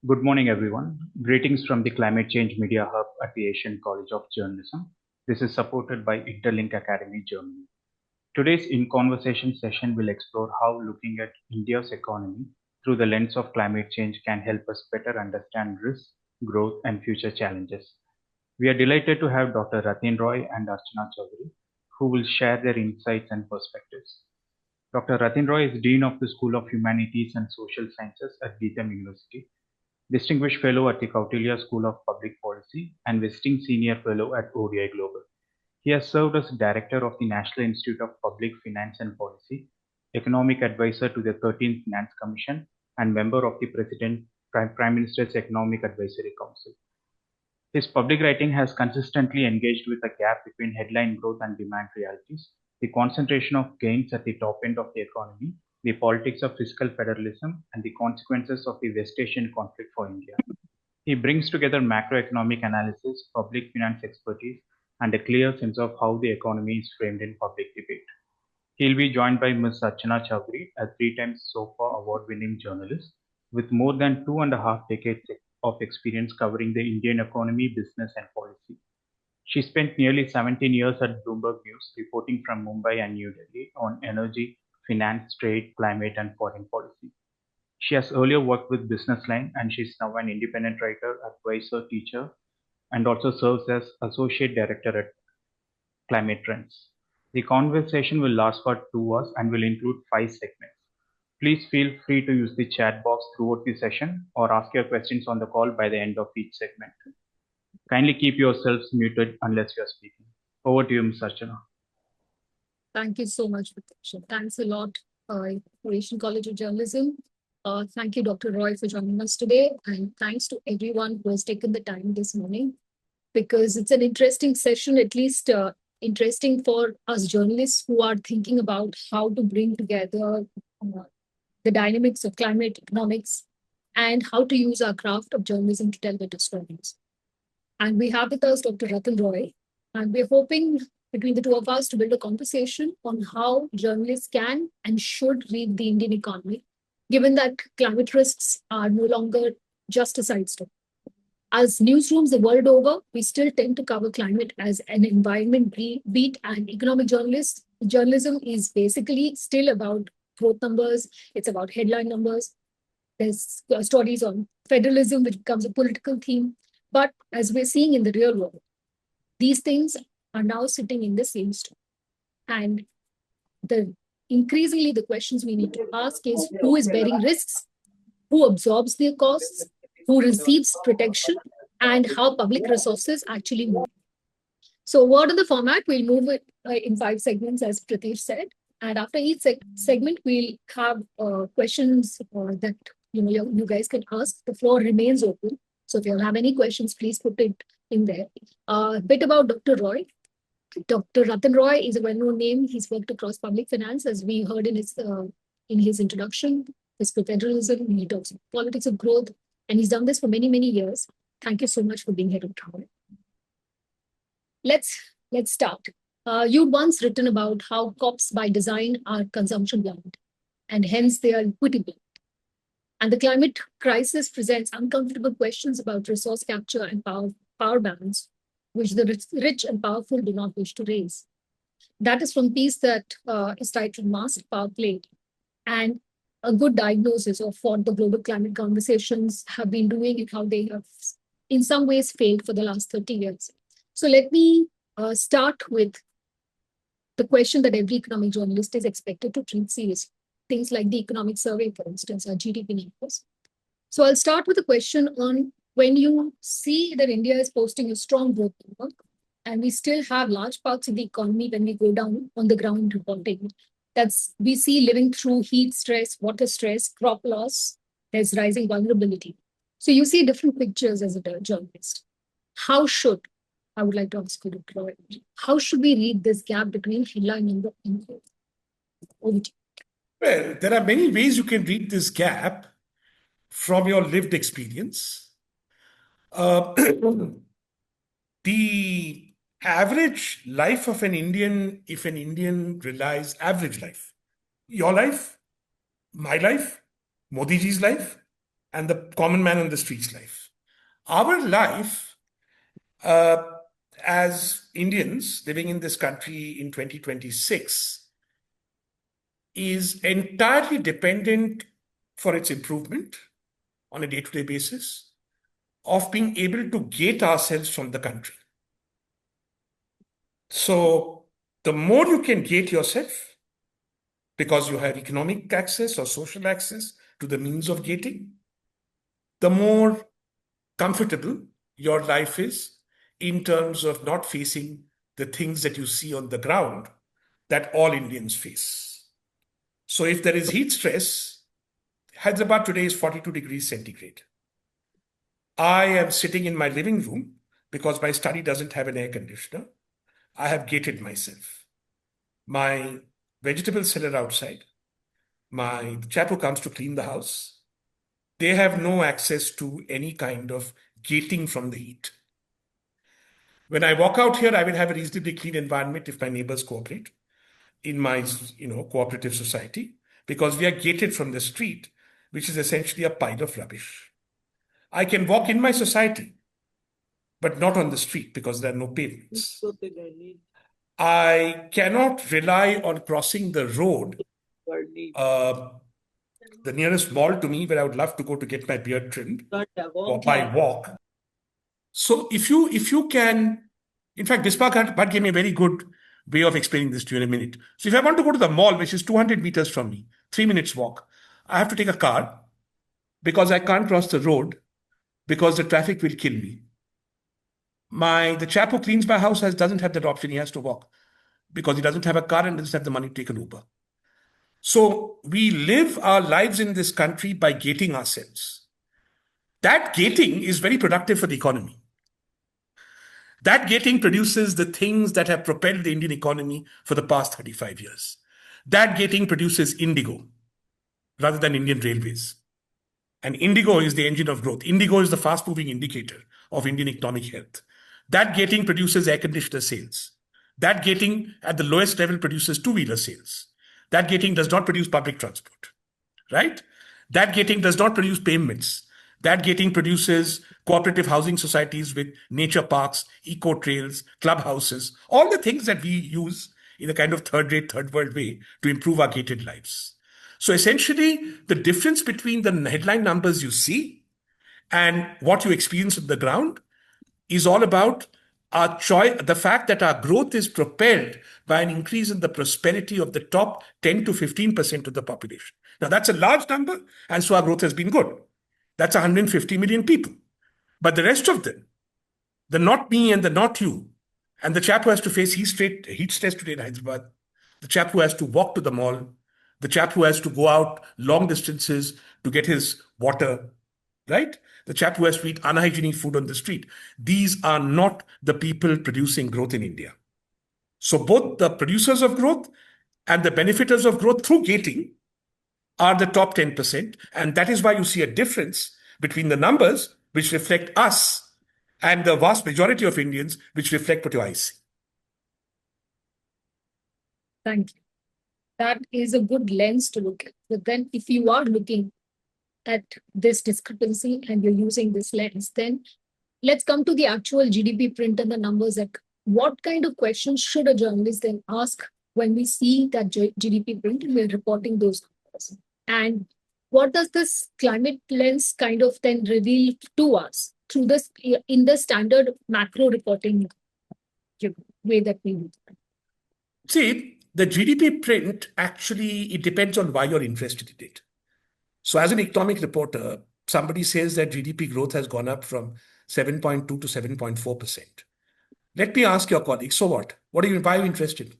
Good morning, everyone. Greetings from the Climate Change Media Hub at the Asian College of Journalism. This is supported by Interlink Academy, Germany. Today's In Conversation session will explore how looking at India's economy through the lens of climate change can help us better understand risks, growth, and future challenges. We are delighted to have Dr. Ratin Roy and Archana Chaudhary, who will share their insights and perspectives. Dr. Ratin Roy is Dean of the School of Humanities and Social Sciences at Geetham University, Distinguished Fellow at the Kautilya School of Public Policy, and Visiting Senior Fellow at ODI Global. He has served as Director of the National Institute of Public Finance and Policy, Economic Advisor to the 13th Finance Commission, and member of the Prime Minister's Economic Advisory Council. His public writing has consistently engaged with the gap between headline growth and demand realities, the concentration of gains at the top end of the economy, the politics of fiscal federalism, and the consequences of the West Asian conflict for India. He brings together macroeconomic analysis, public finance expertise, and a clear sense of how the economy is framed in public debate. He'll be joined by Ms. Archana Chaudhary, a 3 times SOFA award-winning journalist with more than 2.5 decades of experience covering the Indian economy, business, and policy. She spent nearly 17 years at Bloomberg News, reporting from Mumbai and New Delhi on energy, finance, trade, climate, and foreign policy. She has earlier worked with Business Line, and she's now an independent writer, advisor, teacher, and also serves as associate director at Climate Trends. The conversation will last for 2 hours and will include 5 segments. Please feel free to use the chat box throughout the session or ask your questions on the call by the end of each segment. Kindly keep yourselves muted unless you are speaking. Over to you, Ms. Archana. Thank you so much, Prakash. Thanks a lot, Asian College of Journalism. Thank you, Dr. Roy, for joining us today. And thanks to everyone who has taken the time this morning, because it's an interesting session, at least interesting for us journalists who are thinking about how to bring together the dynamics of climate economics and how to use our craft of journalism to tell better stories. And we have with us Dr. Ratin Roy, and we're hoping between the two of us to build a conversation on how journalists can and should read the Indian economy, given that climate risks are no longer just a side story. As newsrooms the world over, we still tend to cover climate as an environment beat, and economic journalism is basically still about growth numbers. It's about headline numbers. There's stories on federalism, which becomes a political theme. But as we're seeing in the real world, these things are now sitting in the same story. And increasingly, the questions we need to ask is who is bearing risks, who absorbs their costs, who receives protection, and how public resources actually move. So what are the format? We'll move it in 5 segments, as Pratish said. And after each segment, we'll have questions that you guys can ask. The floor remains open. So if you have any questions, please put it in there. A bit about Dr. Roy. Dr. Ratin Roy is a well-known name. He's worked across public finance, as we heard in his introduction, fiscal federalism. He talks about politics of growth, and he's done this for many, many years. Thank you so much for being here, Dr. Roy. Let's start. You'd once written about how COPs by design are consumption blind, and hence they are equity blind. And the climate crisis presents uncomfortable questions about resource capture and power balance, which the rich and powerful do not wish to raise. That is from a piece that is titled Masked Power Play, and a good diagnosis of what the global climate conversations have been doing and how they have in some ways failed for the last 30 years. So let me start with the question that every economic journalist is expected to treat seriously. Things like the economic survey, for instance, or GDP numbers. So I'll start with a question on when you see that India is posting a strong growth number, and we still have large parts of the economy when we go down on the ground reporting. We see living through heat stress, water stress, crop loss, there's rising vulnerability. So you see different pictures as a journalist. I would like to ask you, Dr. Roy, how should we read this gap between headline number and growth? Well, there are many ways you can read this gap from your lived experience. The average life of an Indian, if an Indian relies, average life, your life, my life, Modi ji's life, and the common man on the street's life. Our life as Indians living in this country in 2026 is entirely dependent for its improvement on a day-to-day basis of being able to gate ourselves from the country. So the more you can gate yourself, because you have economic access or social access to the means of gating, the more comfortable your life is in terms of not facing the things that you see on the ground that all Indians face. So if there is heat stress, Hyderabad today is 42 degrees centigrade. I am sitting in my living room because my study doesn't have an air conditioner. I have gated myself. My vegetable seller outside, my chap who comes to clean the house, they have no access to any kind of gating from the heat. When I walk out here, I will have a reasonably clean environment if my neighbors cooperate in my cooperative society, because we are gated from the street, which is essentially a pile of rubbish. I can walk in my society, but not on the street because there are no pavements. I cannot rely on crossing the road, the nearest mall to me where I would love to go to get my beard trimmed, or by walk. So if you can, in fact, Bispa Bhatt gave me a very good way of explaining this to you in a minute. So if I want to go to the mall, which is 200 meters from me, 3 minutes walk, I have to take a car because I can't cross the road because the traffic will kill me. The chap who cleans my house doesn't have that option. He has to walk because he doesn't have a car and doesn't have the money to take an Uber. So we live our lives in this country by gating ourselves. That gating is very productive for the economy. That gating produces the things that have propelled the Indian economy for the past 35 years. That gating produces Indigo rather than Indian Railways. And Indigo is the engine of growth. Indigo is the fast-moving indicator of Indian economic health. That gating produces air conditioner sales. That gating at the lowest level produces two-wheeler sales. That gating does not produce public transport, right? That gating does not produce payments. That gating produces cooperative housing societies with nature parks, eco trails, clubhouses, all the things that we use in a kind of third-rate, third-world way to improve our gated lives. So essentially, the difference between the headline numbers you see and what you experience on the ground is all about our choice, the fact that our growth is propelled by an increase in the prosperity of the top 10 to 15% of the population. Now, that's a large number, and so our growth has been good. That's 150 million people. But the rest of them, the not me and the not you, and the chap who has to face heat stress today in Hyderabad, the chap who has to walk to the mall, the chap who has to go out long distances to get his water, right? The chap who has to eat unhygienic food on the street. These are not the people producing growth in India. So both the producers of growth and the benefiters of growth through gating are the top 10%. And that is why you see a difference between the numbers which reflect us and the vast majority of Indians which reflect what your eyes see. Thank you. That is a good lens to look at. But then if you are looking at this discrepancy and you're using this lens, then let's come to the actual GDP print and the numbers. Like, what kind of questions should a journalist then ask when we see that GDP print and we're reporting those numbers? And what does this climate lens kind of then reveal to us through this in the standard macro reporting way that we do? See, the GDP print actually, it depends on why you're interested in it. So as an economic reporter, somebody says that GDP growth has gone up from 7.2 to 7.4%. Let me ask your colleagues, so what? Why are you interested?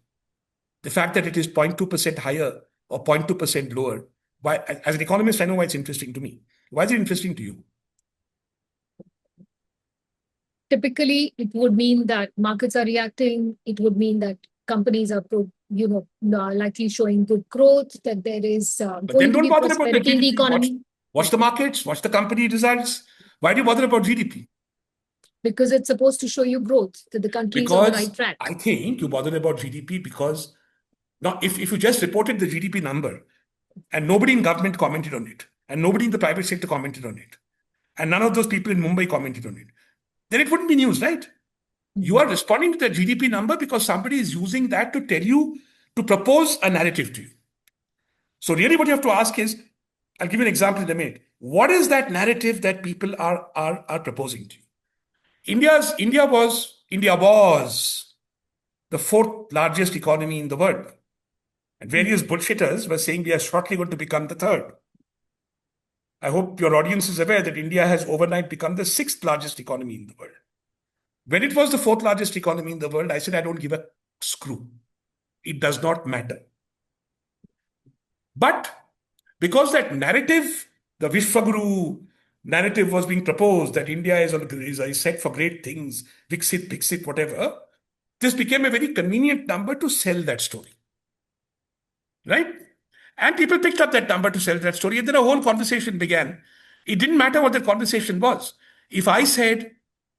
The fact that it is 0.2% higher or 0.2% lower, why? As an economist, I know why it's interesting to me. Why is it interesting to you? Typically, it would mean that markets are reacting. It would mean that companies are likely showing good growth, that there is going to be prosperity in the economy. Watch the markets, watch the company results. Why do you bother about GDP? Because it's supposed to show you growth, that the country is on the right track. I think you bother about GDP because now if you just reported the GDP number and nobody in government commented on it, and nobody in the private sector commented on it, and none of those people in Mumbai commented on it, then it wouldn't be news, right? You are responding to the GDP number because somebody is using that to tell you, to propose a narrative to you. So really what you have to ask is, I'll give you an example in a minute. What is that narrative that people are proposing to you? India was the fourth largest economy in the world. And various bullshitters were saying we are shortly going to become the third. I hope your audience is aware that India has overnight become the sixth largest economy in the world. When it was the fourth largest economy in the world, I said, I don't give a screw. It does not matter. But because that narrative, the Vishwaguru narrative was being proposed, that India is set for great things, Viksit, whatever, this became a very convenient number to sell that story. Right? And people picked up that number to sell that story, and then a whole conversation began. It didn't matter what the conversation was. If I said,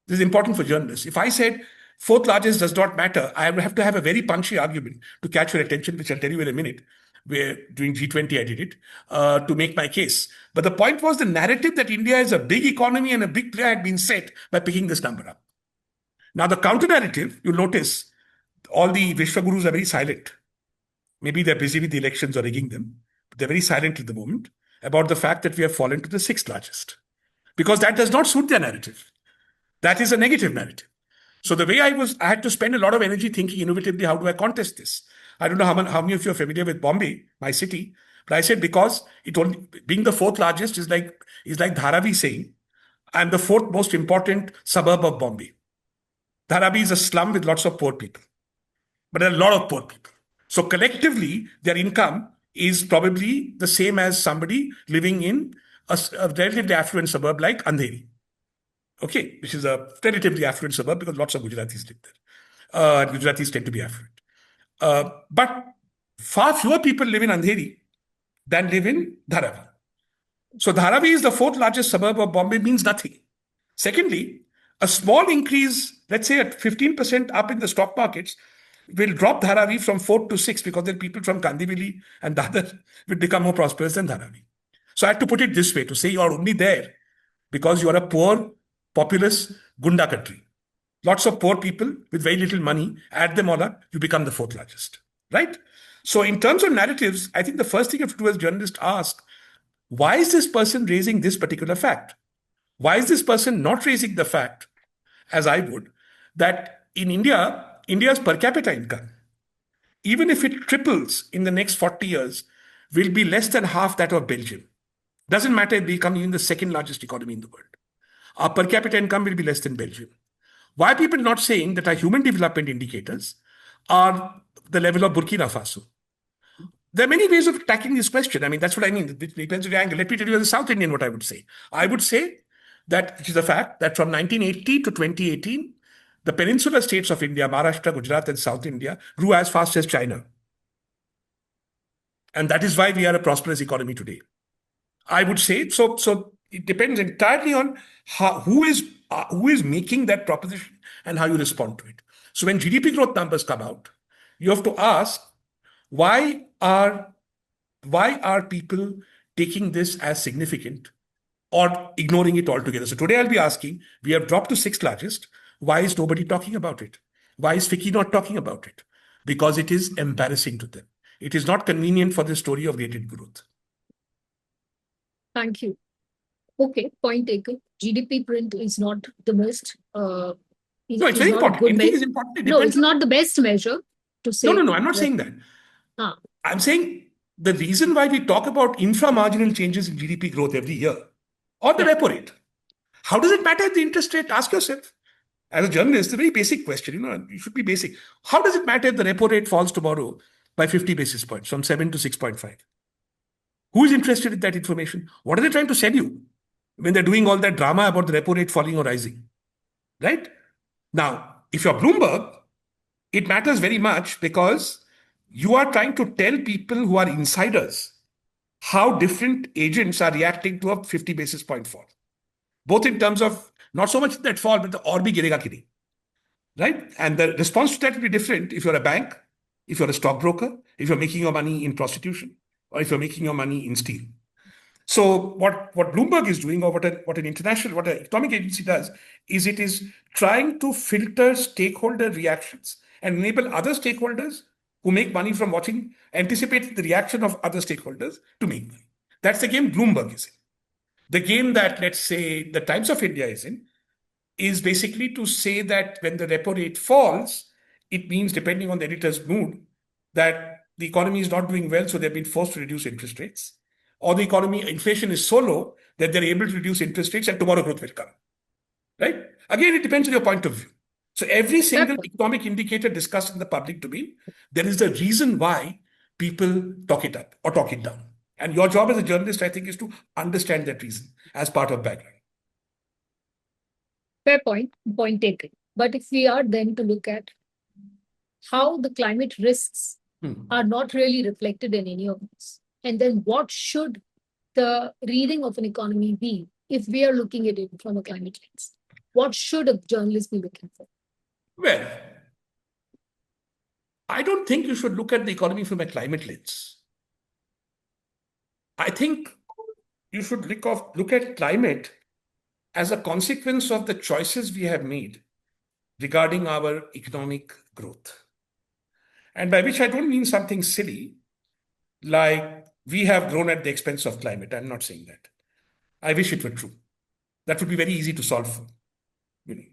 this is important for journalists, if I said fourth largest does not matter, I would have to have a very punchy argument to catch your attention, which I'll tell you in a minute. Where during G20 I did it to make my case. But the point was the narrative that India is a big economy and a big player had been set by picking this number up. Now the counter narrative, you'll notice all the Vishwagurus are very silent. Maybe they're busy with the elections or rigging them. But they're very silent at the moment about the fact that we have fallen to the sixth largest. Because that does not suit their narrative. That is a negative narrative. So the way I had to spend a lot of energy thinking innovatively, how do I contest this? I don't know how many of you are familiar with Bombay, my city, but I said because it only being the fourth largest is like Dharavi saying, I'm the fourth most important suburb of Bombay. Dharavi is a slum with lots of poor people, but there are a lot of poor people. So collectively, their income is probably the same as somebody living in a relatively affluent suburb like Andheri. Okay, which is a relatively affluent suburb because lots of Gujaratis live there. Gujaratis tend to be affluent. But far fewer people live in Andheri than live in Dharavi. So Dharavi is the fourth largest suburb of Bombay means nothing. Secondly, a small increase, let's say at 15% up in the stock markets, will drop Dharavi from 4th to 6th because then people from Kandivali and Dadar will become more prosperous than Dharavi. So I had to put it this way, to say you are only there because you are a poor, populous Gunda country. Lots of poor people with very little money, add them all up, you become the fourth largest, right? So in terms of narratives, I think the first thing you have to do as journalists ask, why is this person raising this particular fact? Why is this person not raising the fact, as I would, that in India, India's per capita income, even if it triples in the next 40 years, will be less than half that of Belgium. Doesn't matter if we become even the second largest economy in the world. Our per capita income will be less than Belgium. Why are people not saying that our human development indicators are the level of Burkina Faso? There are many ways of tackling this question. I mean, that's what I mean. It depends on the angle. Let me tell you as a South Indian what I would say. I would say that it is a fact that from 1980 to 2018, the peninsular states of India, Maharashtra, Gujarat, and South India grew as fast as China. And that is why we are a prosperous economy today. I would say, so it depends entirely on who is making that proposition and how you respond to it. So when GDP growth numbers come out, you have to ask, why are people taking this as significant or ignoring it altogether? So today I'll be asking, we have dropped to sixth largest. Why is nobody talking about it? Why is FICCI not talking about it? Because it is embarrassing to them. It is not convenient for the story of rated growth. Thank you. Okay, point taken. GDP print is not the most. No, it's very important. Anything is important. No, it's not the best measure to say. No, I'm not saying that. I'm saying the reason why we talk about infra-marginal changes in GDP growth every year or the repo rate. How does it matter the interest rate? Ask yourself. As a journalist, it's a very basic question. You should be basic. How does it matter if the repo rate falls tomorrow by 50 basis points from 7 to 6.5? Who is interested in that information? What are they trying to sell you when they're doing all that drama about the repo rate falling or rising? Right? Now, if you're Bloomberg, it matters very much because you are trying to tell people who are insiders how different agents are reacting to a 50 basis point fall. Both in terms of not so much that fall, but the or bhi girega ki nahi. Right? And the response to that will be different if you're a bank, if you're a stockbroker, if you're making your money in prostitution, or if you're making your money in steel. So what Bloomberg is doing, or what an economic agency does, is it is trying to filter stakeholder reactions and enable other stakeholders who make money from watching, anticipate the reaction of other stakeholders to make money. That's the game Bloomberg is in. The game that, let's say, the Times of India is in, is basically to say that when the repo rate falls, it means, depending on the editor's mood, that the economy is not doing well, so they've been forced to reduce interest rates. Or the inflation is so low that they're able to reduce interest rates and tomorrow growth will come. Right? Again, it depends on your point of view. So every single economic indicator discussed in the public domain, there is a reason why people talk it up or talk it down. And your job as a journalist, I think, is to understand that reason as part of background. Fair point taken. But if we are then to look at how the climate risks are not really reflected in any of this, and then what should the reading of an economy be if we are looking at it from a climate lens? What should a journalist be looking for? Well, I don't think you should look at the economy from a climate lens. I think you should look at climate as a consequence of the choices we have made regarding our economic growth. And by which I don't mean something silly, like we have grown at the expense of climate. I'm not saying that. I wish it were true. That would be very easy to solve for.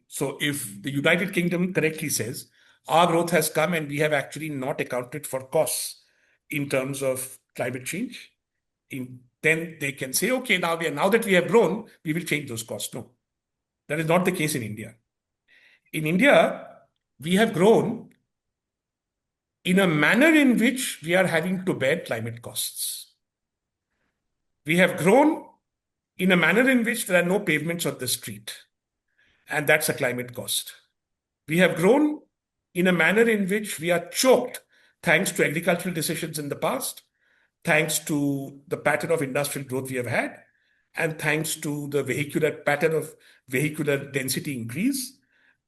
So if the United Kingdom correctly says, our growth has come and we have actually not accounted for costs in terms of climate change, then they can say, okay, now that we have grown, we will change those costs. No, that is not the case in India. In India, we have grown in a manner in which we are having to bear climate costs. We have grown in a manner in which there are no pavements on the street, and that's a climate cost. We have grown in a manner in which we are choked thanks to agricultural decisions in the past, thanks to the pattern of industrial growth we have had, and thanks to the pattern of vehicular density increase,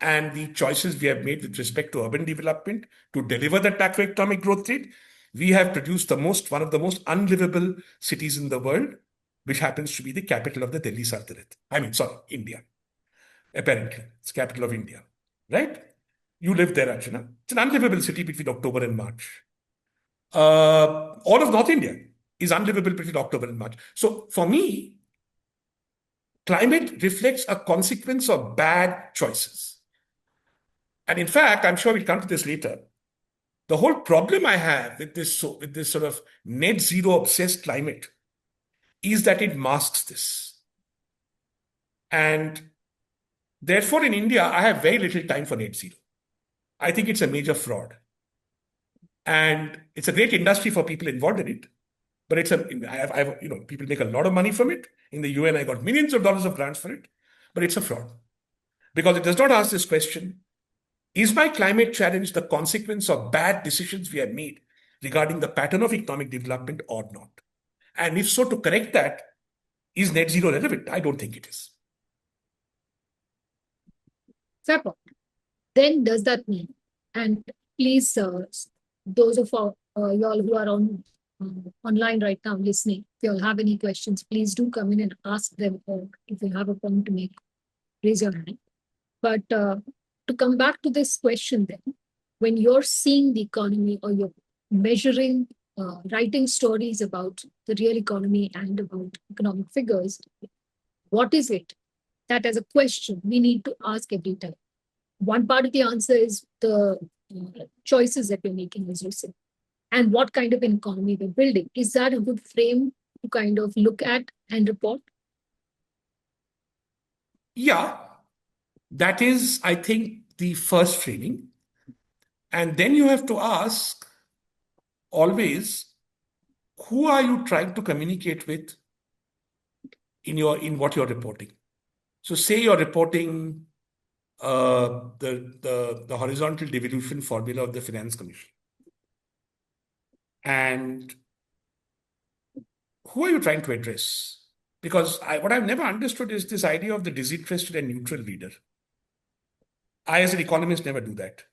and the choices we have made with respect to urban development to deliver that macroeconomic growth rate. We have produced one of the most unlivable cities in the world, which happens to be the capital of the Delhi Sultanate. India. Apparently, it's capital of India, right? You live there, Archana. It's an unlivable city between October and March. All of North India is unlivable between October and March. So for me, climate reflects a consequence of bad choices. And in fact, I'm sure we'll come to this later. The whole problem I have with this sort of net zero obsessed climate is that it masks this. And therefore, in India, I have very little time for net zero. I think it's a major fraud. And it's a great industry for people involved in it. But people make a lot of money from it. In the UN, I got millions of dollars of grants for it. But it's a fraud. Because it does not ask this question, is my climate challenge the consequence of bad decisions we have made regarding the pattern of economic development or not? And if so, to correct that, is net zero relevant? I don't think it is. Fair point. Then does that mean, and please, those of y'all who are online right now listening, if you all have any questions, please do come in and ask them, or if you have a point to make, raise your hand. But to come back to this question then, when you're seeing the economy or you're measuring, writing stories about the real economy and about economic figures, what is it that as a question we need to ask every time? One part of the answer is the choices that we're making, as you said, and what kind of an economy we're building. Is that a good frame to kind of look at and report? Yeah, that is, I think, the first framing. And then you have to ask always, who are you trying to communicate with in what you're reporting? So say you're reporting the horizontal devolution formula of the Finance Commission. And who are you trying to address? Because what I've never understood is this idea of the disinterested and neutral reader. I, as an economist, never do that.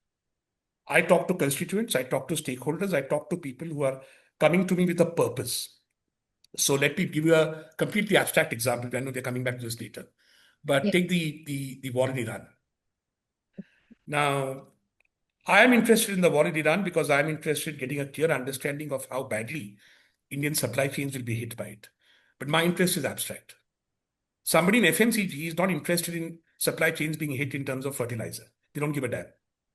I talk to constituents, I talk to stakeholders, I talk to people who are coming to me with a purpose. So let me give you a completely abstract example. I know they're coming back to this later. But Yeah. take the war in Iran. Now, I am interested in the war in Iran because I'm interested in getting a clear understanding of how badly Indian supply chains will be hit by it. But my interest is abstract. Somebody in FMCG is not interested in supply chains being hit in terms of fertilizer. They don't give a damn.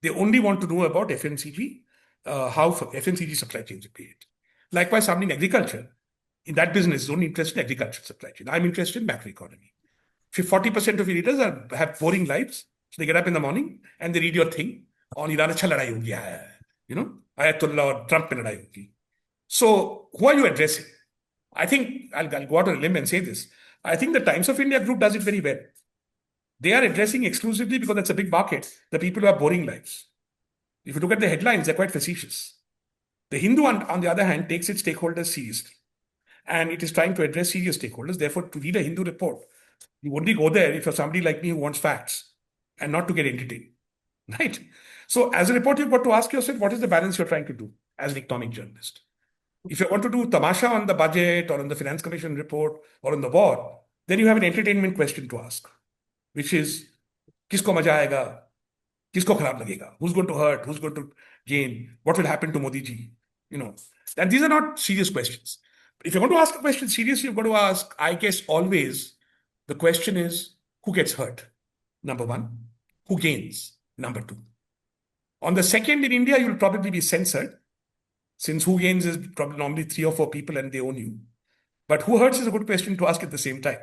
They only want to know about FMCG, how FMCG supply chains will be hit. Likewise, somebody in agriculture, in that business, is only interested in agriculture supply chain. I'm interested in macroeconomy. 40% of your readers have boring lives. So they get up in the morning and they read your thing on Iran अच्छा लड़ाई हो गया है, you know, Ayatollah और Trump में लड़ाई होगी. So who are you addressing? I think I'll go out on a limb and say this. I think the Times of India group does it very well. They are addressing exclusively, because that's a big market, the people who have boring lives. If you look at the headlines, they're quite facetious. The Hindu, on the other hand, takes its stakeholders seriously. And it is trying to address serious stakeholders. Therefore, to read a Hindu report, you only go there if you're somebody like me who wants facts and not to get entertained. Right? So, as a reporter, you've got to ask yourself, what is the balance you're trying to do as an economic journalist? If you want to do tamasha on the budget or on the Finance Commission report or on the war, then you have an entertainment question to ask, which is, kisko maja aayega? Kisko kharab lagega? Who's going to hurt? Who's going to gain? What will happen to Modi ji? You know, and these are not serious questions. But if you're going to ask a question seriously, you've got to ask, I guess, always the question is, who gets hurt? Number one. Who gains? Number two. On the second, in India, you'll probably be censored, since who gains is probably normally 3 or 4 people and they own you. But who hurts is a good question to ask at the same time,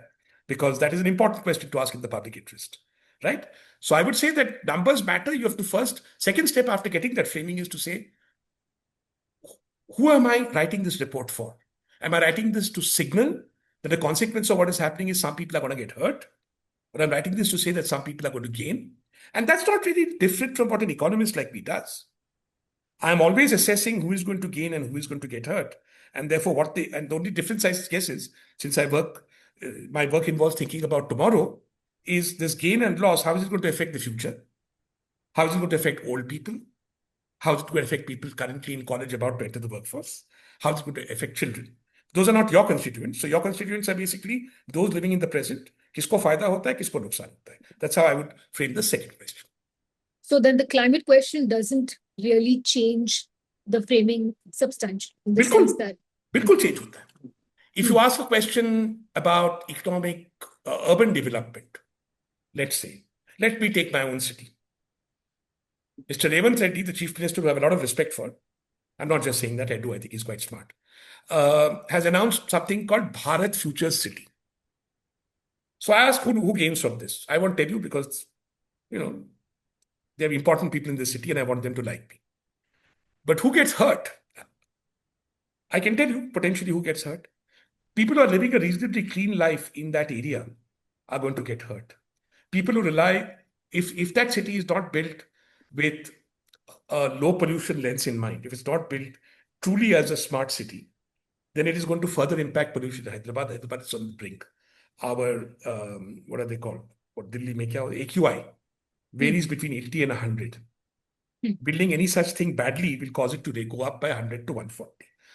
because that is an important question to ask in the public interest, right? So I would say that numbers matter. You have to second step after getting that framing is to say, who am I writing this report for? Am I writing this to signal that the consequence of what is happening is some people are going to get hurt? Or I'm writing this to say that some people are going to gain? And that's not really different from what an economist like me does. I'm always assessing who is going to gain and who is going to get hurt. And therefore, the only difference I guess is, since my work involves thinking about tomorrow, is this gain and loss, how is it going to affect the future? How is it going to affect old people? How is it going to affect people currently in college about to enter the workforce? How is it going to affect children? Those are not your constituents. So your constituents are basically those living in the present. किसको फायदा होता है, किसको नुकसान होता है? That's how I would frame the second question. So then the climate question doesn't really change the framing substantially, in the sense that बिल्कुल change होता है. If you ask a question about economic urban development, let's say, let me take my own city. Mr. Revanth Reddy, the Chief Minister, who I have a lot of respect for, I'm not just saying that, I do, I think he's quite smart, has announced something called Bharat Future City. So I ask who gains from this. I won't tell you because, you know, there are important people in the city and I want them to like me. But who gets hurt? I can tell you potentially who gets hurt. People who are living a reasonably clean life in that area are going to get hurt. People who rely, if that city is not built with a low pollution lens in mind, if it's not built truly as a smart city, then it is going to further impact pollution. Hyderabad is on the brink. Our, what are they called? What Delhi mein kya ho? AQI varies between 80 and 100. Building any such thing badly will cause it to go up by 100 to 140.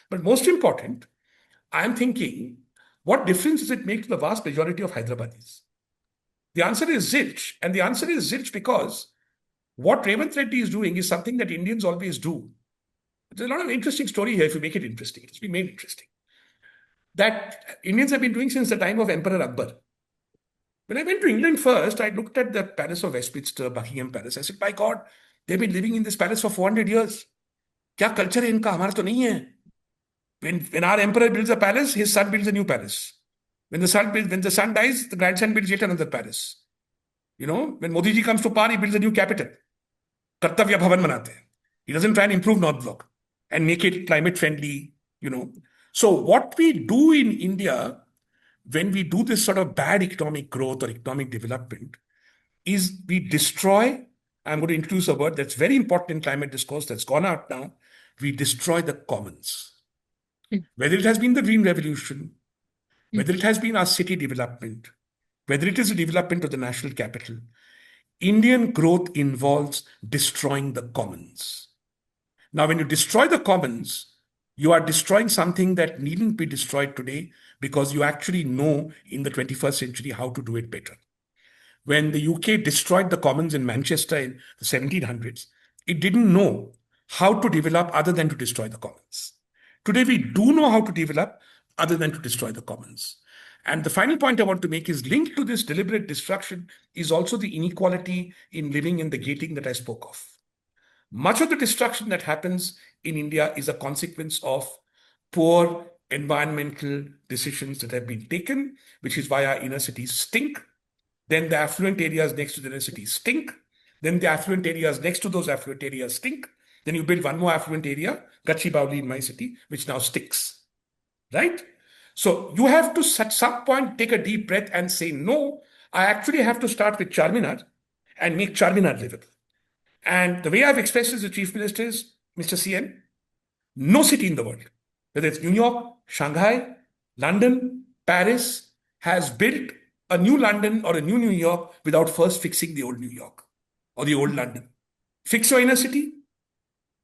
But most important, I'm thinking, what difference does it make to the vast majority of Hyderabadis? The answer is zilch. And the answer is zilch because what Revanth Reddy is doing is something that Indians always do. There's a lot of interesting story here if you make it interesting. It's been made interesting. That Indians have been doing since the time of Emperor Akbar. When I went to England first, I looked at the Palace of Westminster, Buckingham Palace. I said, my God, they've been living in this palace for 400 years. Kya culture hai inka? Hamara to nahi hai. When our emperor builds a palace, his son builds a new palace. When the son dies, the grandson builds yet another palace. You know, when Modi ji comes to power, he builds a new capital. Kartavya Bhavan banate hain. He doesn't try and improve North Block and make it climate friendly, you know. So what we do in India, when we do this sort of bad economic growth or economic development, is we destroy, I'm going to introduce a word that's very important in climate discourse that's gone out now, we destroy the commons. Whether it has been the Green Revolution, whether it has been our city development, whether it is the development of the national capital, Indian growth involves destroying the commons. Now, when you destroy the commons, You are destroying something that needn't be destroyed today because you actually know in the 21st century how to do it better. When the UK destroyed the commons in Manchester in the 1700s, it didn't know how to develop other than to destroy the commons. Today, we do know how to develop other than to destroy the commons. And the final point I want to make is linked to this deliberate destruction is also the inequality in living in the gating that I spoke of. Much of the destruction that happens in India is a consequence of poor environmental decisions that have been taken, which is why our inner cities stink. Then the affluent areas next to the inner cities stink. Then the affluent areas next to those affluent areas stink. Then you build one more affluent area, Gachibowli in my city, which now stinks. Right? So you have to at some point take a deep breath and say, no, I actually have to start with Charminar and make Charminar livable. And the way I've expressed as the Chief Minister is, Mr. CN, no city in the world, whether it's New York, Shanghai, London, Paris, has built a new London or a new New York without first fixing the old New York or the old London. Fix your inner city,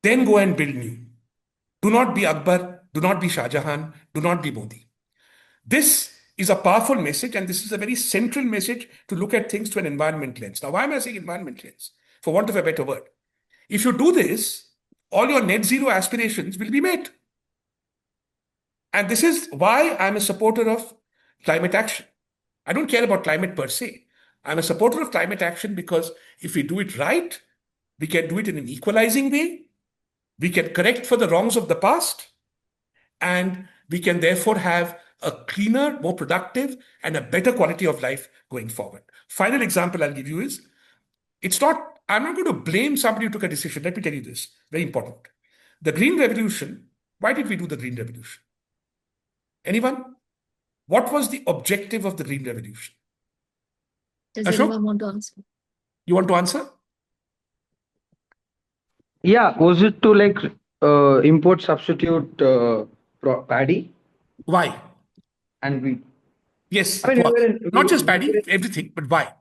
then go and build new. Do not be Akbar, do not be Shah Jahan, do not be Modi. This is a powerful message, and this is a very central message to look at things through an environment lens. Now, why am I saying environment lens? For want of a better word. If you do this, all your net zero aspirations will be met. And this is why I'm a supporter of climate action. I don't care about climate per se. I'm a supporter of climate action because if we do it right, we can do it in an equalizing way. We can correct for the wrongs of the past. And we can therefore have a cleaner, more productive, and a better quality of life going forward. Final example I'll give you is, I'm not going to blame somebody who took a decision. Let me tell you this, very important. The Green Revolution, why did we do the Green Revolution? Anyone? What was the objective of the Green Revolution? Does Ashok? anyone want to answer? You want to answer? Yeah, was it to import substitute paddy? Why? And Yes, I mean, not just paddy, everything, but why?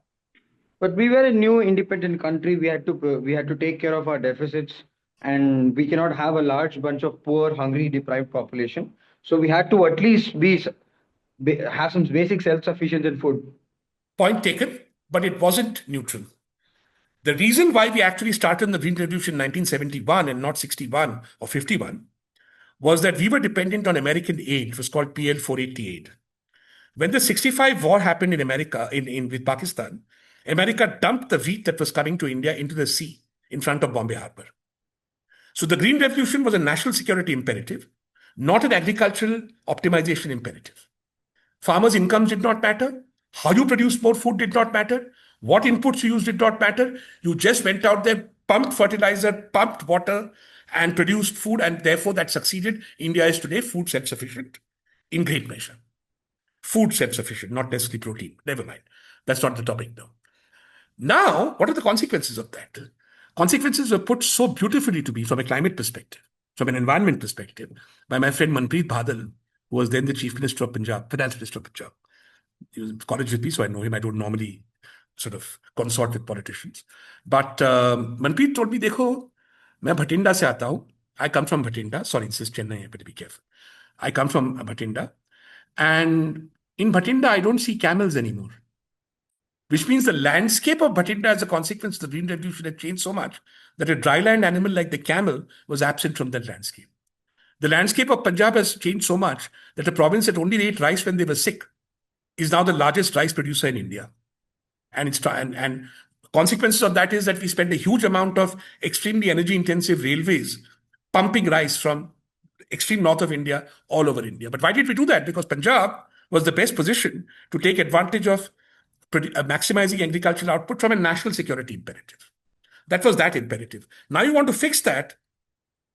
But we were a new independent country. We had to take care of our deficits, and we cannot have a large bunch of poor, hungry, deprived population. So we had to at least have some basic self-sufficiency in food. Point taken, but it wasn't neutral. The reason why we actually started the Green Revolution in 1971 and not 61 or 51 was that we were dependent on American aid. It was called PL 480 aid. When the 65 war happened in America, with Pakistan, America dumped the wheat that was coming to India into the sea in front of Bombay Harbor. So the Green Revolution was a national security imperative, not an agricultural optimization imperative. Farmers' incomes did not matter. How you produce more food did not matter. What inputs you used did not matter. You just went out there, pumped fertilizer, pumped water, and produced food, and therefore that succeeded. India is today food self-sufficient in great measure. Food self-sufficient, not necessarily protein. Never mind. That's not the topic now. Now, what are the consequences of that? Consequences were put so beautifully to me from a climate perspective, from an environment perspective, by my friend Manpreet Bhadal, who was then the Chief Minister of Punjab, Finance Minister of Punjab. He was in college with me, so I know him. I don't normally sort of consort with politicians. But Manpreet told me, Dekho, मैं Bhatinda से आता हूँ. I come from Bhatinda. Sorry, this is Chennai, but be careful. I come from Bhatinda. And in Bhatinda, I don't see camels anymore. Which means the landscape of Bhatinda as a consequence of the Green Revolution had changed so much that a dryland animal like the camel was absent from that landscape. The landscape of Punjab has changed so much that a province that only ate rice when they were sick is now the largest rice producer in India. And consequences of that is that we spend a huge amount of extremely energy-intensive railways pumping rice from extreme north of India all over India. But why did we do that? Because Punjab was the best position to take advantage of maximizing agricultural output from a national security imperative. That was that imperative. Now you want to fix that.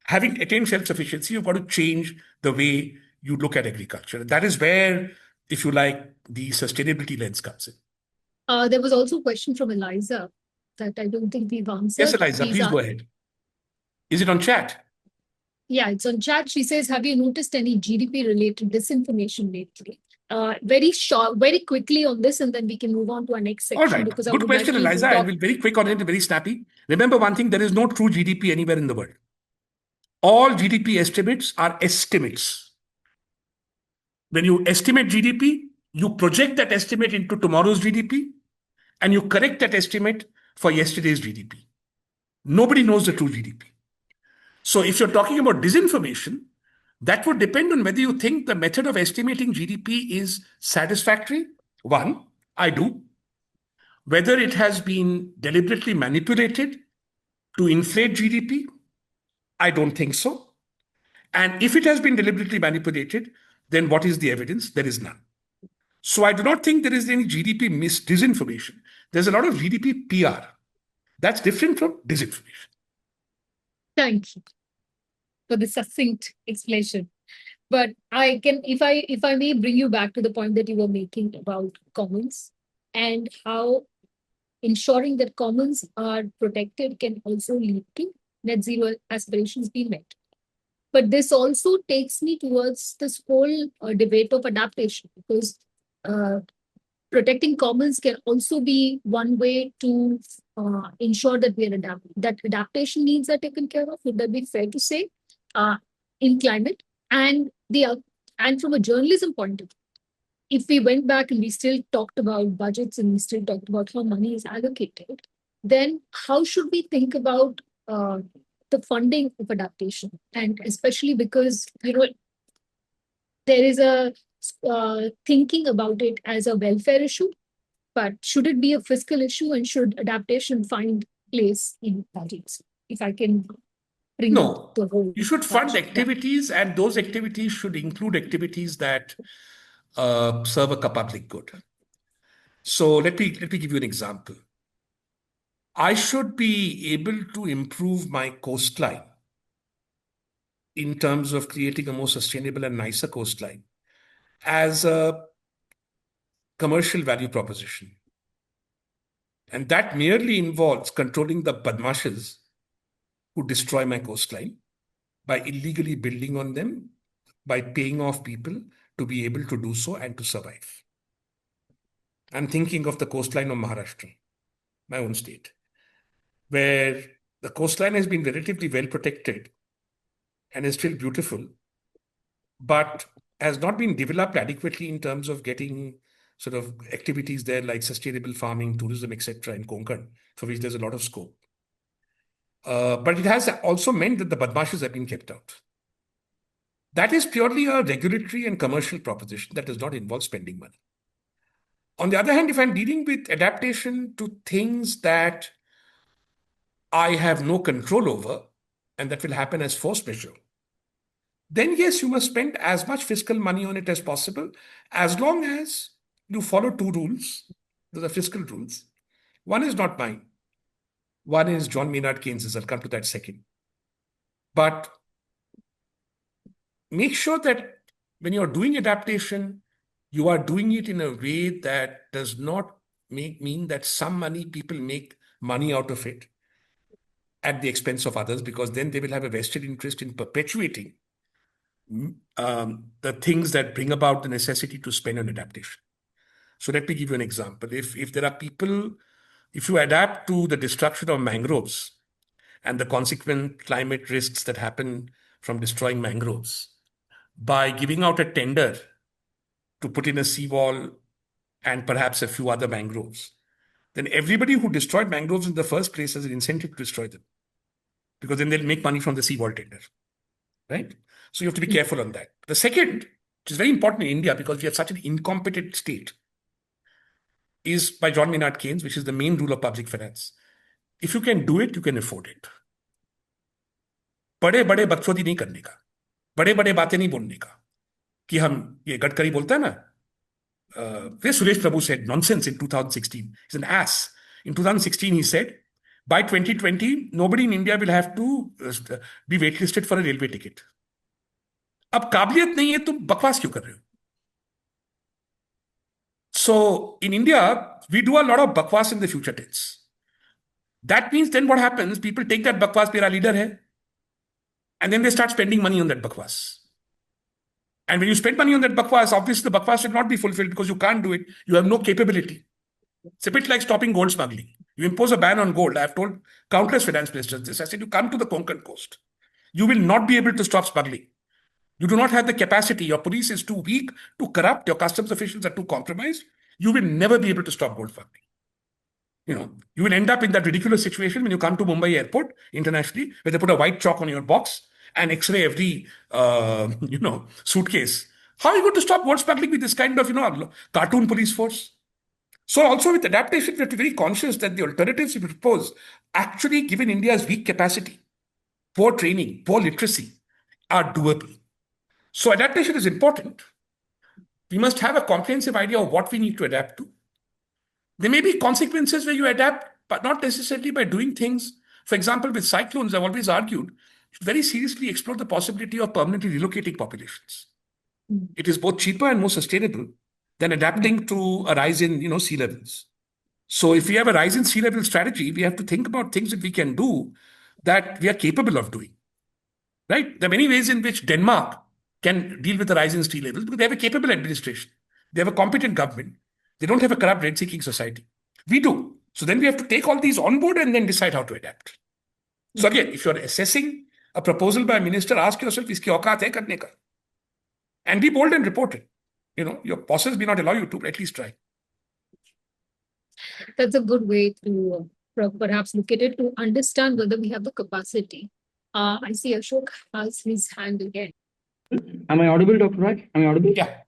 Having attained self-sufficiency, you've got to change the way you look at agriculture. That is where, if you like, the sustainability lens comes in. There was also a question from Eliza that I don't think we've answered. Yes, Eliza, please go ahead. Is it on chat? Yeah, it's on chat. She says, have you noticed any GDP-related disinformation lately? Very short, very quickly on this, and then we can move on to our next section. All right. Good question, Eliza. I will be very quick on it, very snappy. Remember one thing, there is no true GDP anywhere in the world. All GDP estimates are estimates. When you estimate GDP, you project that estimate into tomorrow's GDP and you correct that estimate for yesterday's GDP. Nobody knows the true GDP. So if you're talking about disinformation, that would depend on whether you think the method of estimating GDP is satisfactory. One, I do. Whether it has been deliberately manipulated to inflate GDP, I don't think so. And if it has been deliberately manipulated, then what is the evidence? There is none. So I do not think there is any GDP disinformation. There's a lot of GDP PR. That's different from disinformation. Thank you for the succinct explanation. But I can, if I may bring you back to the point that you were making about commons and how ensuring that commons are protected can also lead to net zero aspirations being met. But this also takes me towards this whole debate of adaptation, because protecting commons can also be one way to ensure that we are adapting, that adaptation needs are taken care of. Would that be fair to say in climate? And from a journalism point of view, if we went back and we still talked about budgets and we still talked about how money is allocated, then how should we think about the funding of adaptation? And especially because, there is a thinking about it as a welfare issue, but should it be a fiscal issue, and should adaptation find place in budgets? If I can bring No, up the whole. you should fund budget. activities, and those activities should include activities that serve a public good. So let me give you an example. I should be able to improve my coastline in terms of creating a more sustainable and nicer coastline as a commercial value proposition. And that merely involves controlling the badmashas who destroy my coastline by illegally building on them, by paying off people to be able to do so and to survive. I'm thinking of the coastline of Maharashtra, my own state, where the coastline has been relatively well protected and is still beautiful, but has not been developed adequately in terms of getting sort of activities there like sustainable farming, tourism, etc. in Konkan, for which there's a lot of scope. But it has also meant that the badmashas have been kept out. That is purely a regulatory and commercial proposition that does not involve spending money. On the other hand, if I'm dealing with adaptation to things that I have no control over and that will happen as force majeure, then yes, you must spend as much fiscal money on it as possible, as long as you follow two rules. Those are fiscal rules. One is not mine. One is John Maynard Keynes's. I'll come to that second. But make sure that when you're doing adaptation, you are doing it in a way that does not mean that some people make money out of it at the expense of others, because then they will have a vested interest in perpetuating the things that bring about the necessity to spend on adaptation. So let me give you an example. If there are people, if you adapt to the destruction of mangroves and the consequent climate risks that happen from destroying mangroves, by giving out a tender to put in a seawall and perhaps a few other mangroves, then everybody who destroyed mangroves in the first place has an incentive to destroy them, because then they'll make money from the seawall tender, right? So you have to be careful on that. The second, which is very important in India because we have such an incompetent state, is by John Maynard Keynes, which is the main rule of public finance. If you can do it, you can afford it. बड़े बड़े बकचोदी नहीं करने का, बड़े बड़े बातें नहीं बोलने का, कि हम ये गडकरी बोलता है ना, Suresh Prabhu said nonsense in 2016. He's an ass. In 2016, he said, by 2020, nobody in India will have to be waitlisted for a railway ticket. अब काबिलियत नहीं है, तुम बकवास क्यों कर रहे हो? So in India, we do a lot of bakwas in the future tense. That means then what happens? People take that bakwas, mera leader hai, and then they start spending money on that bakwas. And when you spend money on that bakwas, obviously the bakwas will not be fulfilled because you can't do it. You have no capability. It's a bit like stopping gold smuggling. You impose a ban on gold. I've told countless finance ministers this. I said, you come to the Konkan coast. you will not be able to stop smuggling. You do not have the capacity. Your police is too weak, too corrupt. Your customs officials are too compromised. You will never be able to stop gold smuggling. You will end up in that ridiculous situation when you come to Mumbai airport internationally, where they put a white chalk on your box and X-ray every, suitcase. How are you going to stop gold smuggling with this kind of, cartoon police force? So also with adaptation, we have to be very conscious that the alternatives we propose actually, given India's weak capacity, poor training, poor literacy, are doable. So adaptation is important. We must have a comprehensive idea of what we need to adapt to. There may be consequences where you adapt, but not necessarily by doing things. For example, with cyclones, I've always argued, you should very seriously explore the possibility of permanently relocating populations. It is both cheaper and more sustainable than adapting to a rise in, sea levels. So if we have a rise in sea level strategy, we have to think about things that we can do that we are capable of doing. Right? There are many ways in which Denmark can deal with the rise in sea levels because they have a capable administration. They have a competent government. They don't have a corrupt rent-seeking society. We do. So then we have to take all these on board and then decide how to adapt. So again, if you're assessing a proposal by a minister, ask yourself, iski auqaat hai karne ka? And be bold and report it. Your bosses may not allow you to, but at least try. That's a good way to perhaps look at it, to understand whether we have the capacity. I see Ashok has his hand again. Am I audible, Dr. Rai? Am I audible? Yeah.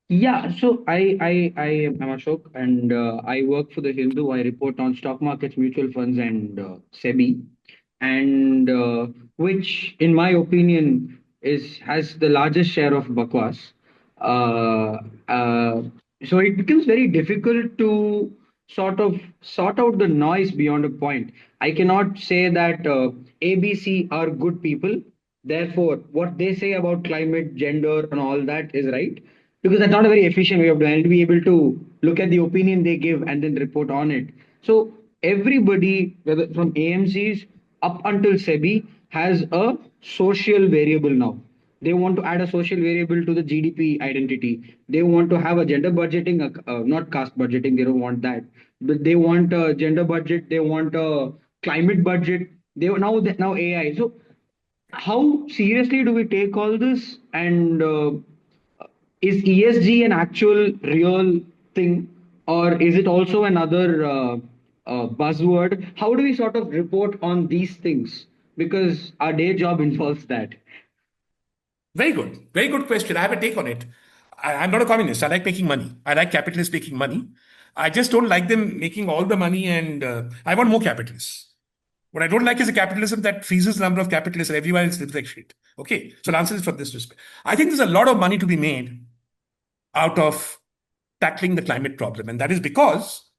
Yeah, so I am Ashok, and I work for the Hindu. I report on stock markets, mutual funds, and SEBI, and which, in my opinion, has the largest share of bakwas. Uh, uh, so it becomes very difficult to sort of sort out the noise beyond a point. I cannot say that ABC are good people. Therefore, what they say about climate, gender, and all that is right, because that's not a very efficient way of doing it. And to be able to look at the opinion they give and then report on it. So everybody, whether from AMCs up until SEBI, has a social variable now. They want to add a social variable to the GDP identity. They want to have a gender budgeting, not caste budgeting. They don't want that, but they want a gender budget. They want a climate budget. Now AI. So how seriously do we take all this? And is ESG an actual real thing, or is it also another buzzword? How do we sort of report on these things? Because our day job involves that. Very good. Very good question. I have a take on it. I'm not a communist. I like making money. I like capitalists making money. I just don't like them making all the money, and I want more capitalists. What I don't like is a capitalism that freezes the number of capitalists and everyone else lives like shit. Okay, so the answer is from this respect. I think there's a lot of money to be made out of tackling the climate problem. And that is because,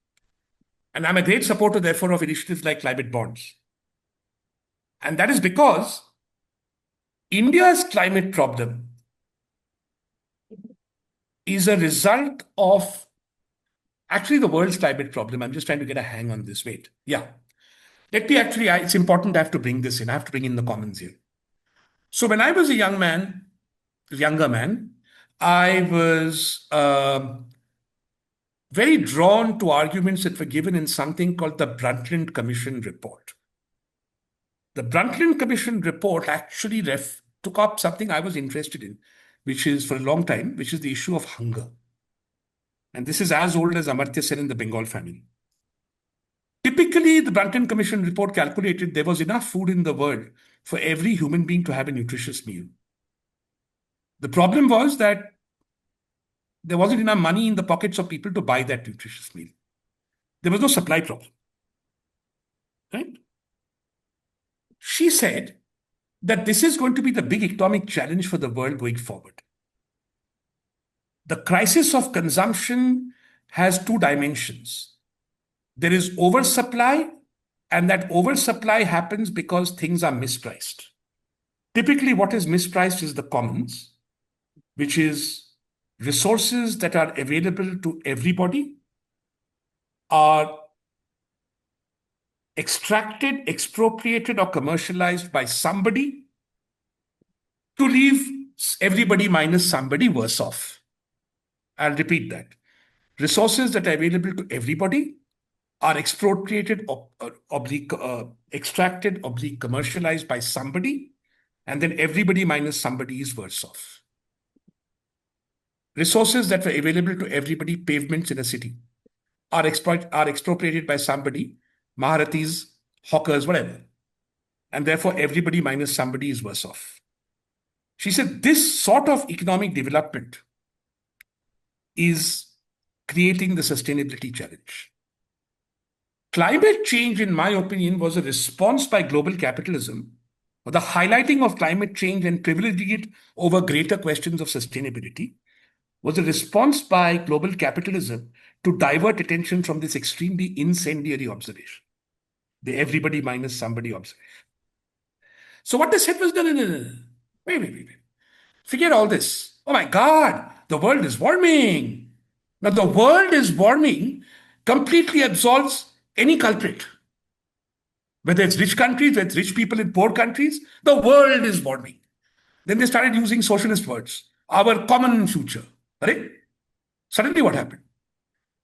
and I'm a great supporter, therefore, of initiatives like climate bonds. And that is because India's climate problem is a result of actually the world's climate problem. I'm just trying to get a hang on this. Wait. Yeah. It's important I have to bring this in. I have to bring in the commons here. So when I was a younger man, I was very drawn to arguments that were given in something called the Brundtland Commission report. The Brundtland Commission report actually took up something I was interested in, which is for a long time, which is the issue of hunger. And this is as old as Amartya Sen and the Bengal famine. Typically, the Brundtland Commission report calculated there was enough food in the world for every human being to have a nutritious meal. The problem was that there wasn't enough money in the pockets of people to buy that nutritious meal. There was no supply problem. Right? She said that this is going to be the big economic challenge for the world going forward. The crisis of consumption has two dimensions. There is oversupply, and that oversupply happens because things are mispriced. Typically, what is mispriced is the commons, which is resources that are available to everybody are extracted, expropriated, or commercialized by somebody to leave everybody minus somebody worse off. I'll repeat that. Resources that are available to everybody are expropriated, extracted, commercialized by somebody and then everybody minus somebody is worse off. Resources that were available to everybody, pavements in a city, are expropriated by somebody, Maharathis, hawkers, whatever. And therefore, everybody minus somebody is worse off. She said this sort of economic development is creating the sustainability challenge. Climate change, in my opinion, was a response by global capitalism, or the highlighting of climate change and privileging it over greater questions of sustainability, was a response by global capitalism to divert attention from this extremely incendiary observation, the everybody minus somebody observation. So what they said was, no. Wait. Forget all this. Oh my God, the world is warming. Now the world is warming completely absolves any culprit. Whether it's rich countries, whether it's rich people in poor countries, the world is warming. Then they started using socialist words, our common future. Right? Suddenly what happened?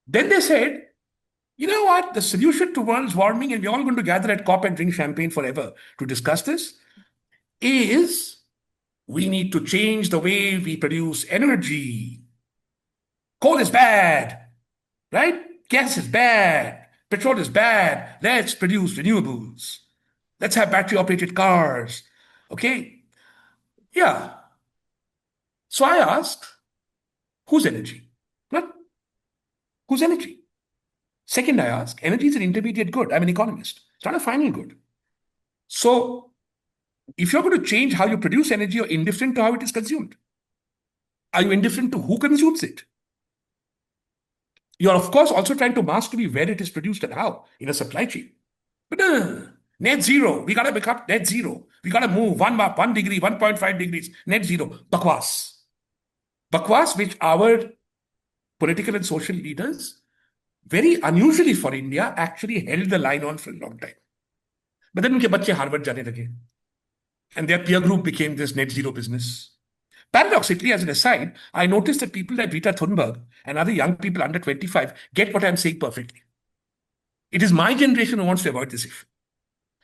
Then they said, you know what? The solution to world's warming, and we're all going to gather at COP and drink champagne forever to discuss this, is we need to change the way we produce energy. Coal is bad, right? Gas is bad. Petrol is bad. Let's produce renewables. Let's have battery-operated cars. Okay? Yeah. So I asked, whose energy? Not whose energy? Second, I ask, energy is an intermediate good. I'm an economist. It's not a final good. So if you're going to change how you produce energy, you're indifferent to how it is consumed. Are you indifferent to who consumes it? You're, of course, also trying to mask to be where it is produced and how in a supply chain. But net zero. We got to become net zero. We got to move 1 degree, 1.5 degrees, net zero. Bakwas. Bakwas, which our political and social leaders, very unusually for India, actually held the line on for a long time. But then unke bacche Harvard jane lage. And their peer group became this net zero business. Paradoxically, as an aside, I noticed that people like Greta Thunberg and other young people under 25 get what I'm saying perfectly. It is my generation who wants to avoid this issue.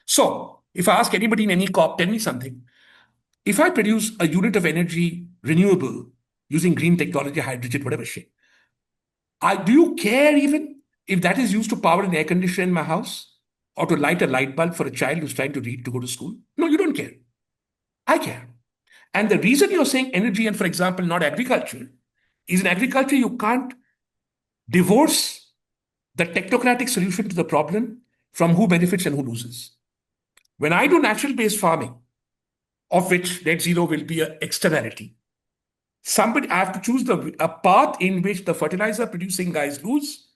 So, if I ask anybody in any COP, tell me something. If I produce a unit of energy renewable using green technology, hydrogen, whatever shit, do you care even if that is used to power an air conditioner in my house or to light a light bulb for a child who's trying to read to go to school? No, you don't care. I care. And the reason you're saying energy and, for example, not agriculture, is in agriculture you can't divorce the technocratic solution to the problem from who benefits and who loses. When I do natural-based farming, of which net zero will be an externality, I have to choose a path in which the fertilizer-producing guys lose,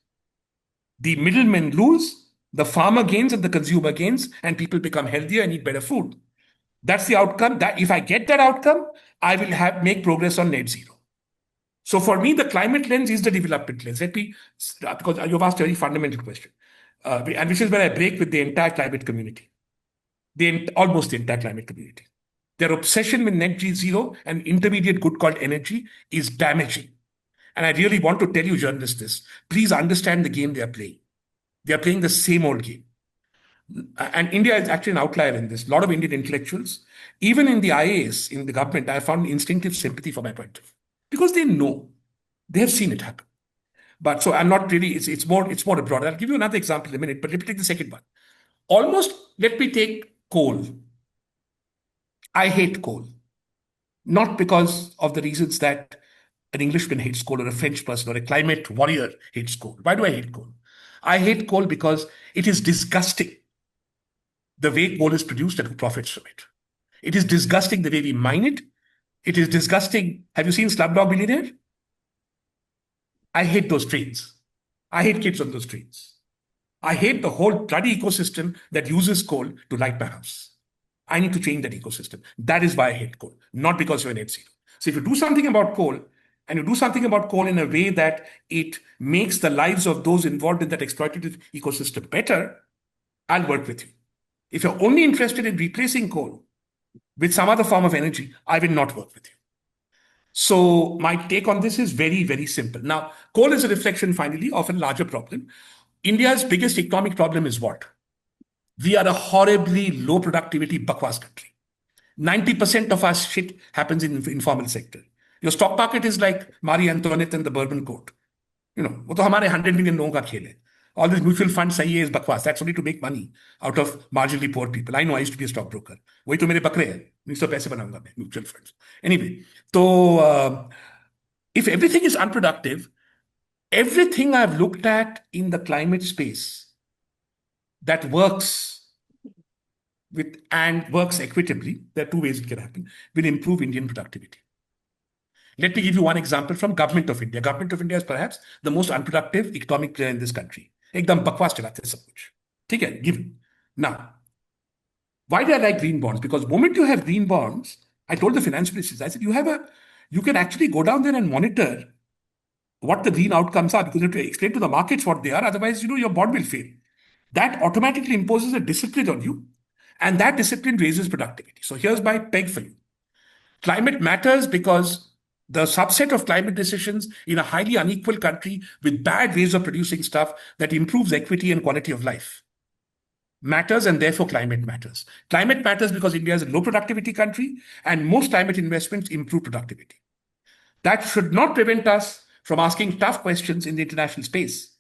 the middlemen lose, the farmer gains and the consumer gains, and people become healthier and eat better food. That's the outcome. That if I get that outcome, I will make progress on net zero. So for me, the climate lens is the development lens. Because you've asked a very fundamental question, and which is where I break with the entire climate community, almost the entire climate community. Their obsession with net zero and intermediate good called energy is damaging. And I really want to tell you, journalists, this. Please understand the game they are playing. They are playing the same old game. And India is actually an outlier in this. A lot of Indian intellectuals, even in the IAS, in the government, I found instinctive sympathy for my point of view. Because they know. They have seen it happen. But so I'm not really, it's more broad. I'll give you another example in a minute, but let me take the second one. Let me take coal. I hate coal. Not because of the reasons that an Englishman hates coal or a French person or a climate warrior hates coal. Why do I hate coal? I hate coal because it is disgusting the way coal is produced and who profits from it. It is disgusting the way we mine it. It is disgusting. Have you seen Slumdog Millionaire? I hate those trains. I hate kids on those trains. I hate the whole bloody ecosystem that uses coal to light my house. I need to change that ecosystem. That is why I hate coal, not because you're net zero. So if you do something about coal, and you do something about coal in a way that it makes the lives of those involved in that exploitative ecosystem better, I'll work with you. If you're only interested in replacing coal with some other form of energy, I will not work with you. So my take on this is very, very simple. Now, coal is a reflection, finally, of a larger problem. India's biggest economic problem is what? We are a horribly low productivity bakwas country. 90% of our shit happens in informal sector. Your stock market is like Marie Antoinette and the Bourbon Court. वो तो हमारे 100 million लोगों का खेल है. All this mutual fund सही है is बकवास. That's only to make money out of marginally poor people. I know I used to be a stockbroker. वही तो मेरे बकरे हैं. नहीं तो पैसे बनाऊंगा मैं mutual funds. Anyway, so if everything is unproductive, everything I've looked at in the climate space that works and works equitably, there are two ways it can happen, will improve Indian productivity. Let me give you one example from Government of India. Government of India is perhaps the most unproductive economic player in this country. एकदम बकवास चलाते हैं सब कुछ. ठीक है, given. Now, why do I like green bonds? Because the moment you have green bonds, I told the finance ministers, I said, you can actually go down there and monitor what the green outcomes are, because you have to explain to the markets what they are. Otherwise, your bond will fail. That automatically imposes a discipline on you, and that discipline raises productivity. So here's my peg for you. Climate matters because the subset of climate decisions in a highly unequal country with bad ways of producing stuff that improves equity and quality of life matters, and therefore climate matters. Climate matters because India is a low productivity country, and most climate investments improve productivity. That should not prevent us from asking tough questions in the international space.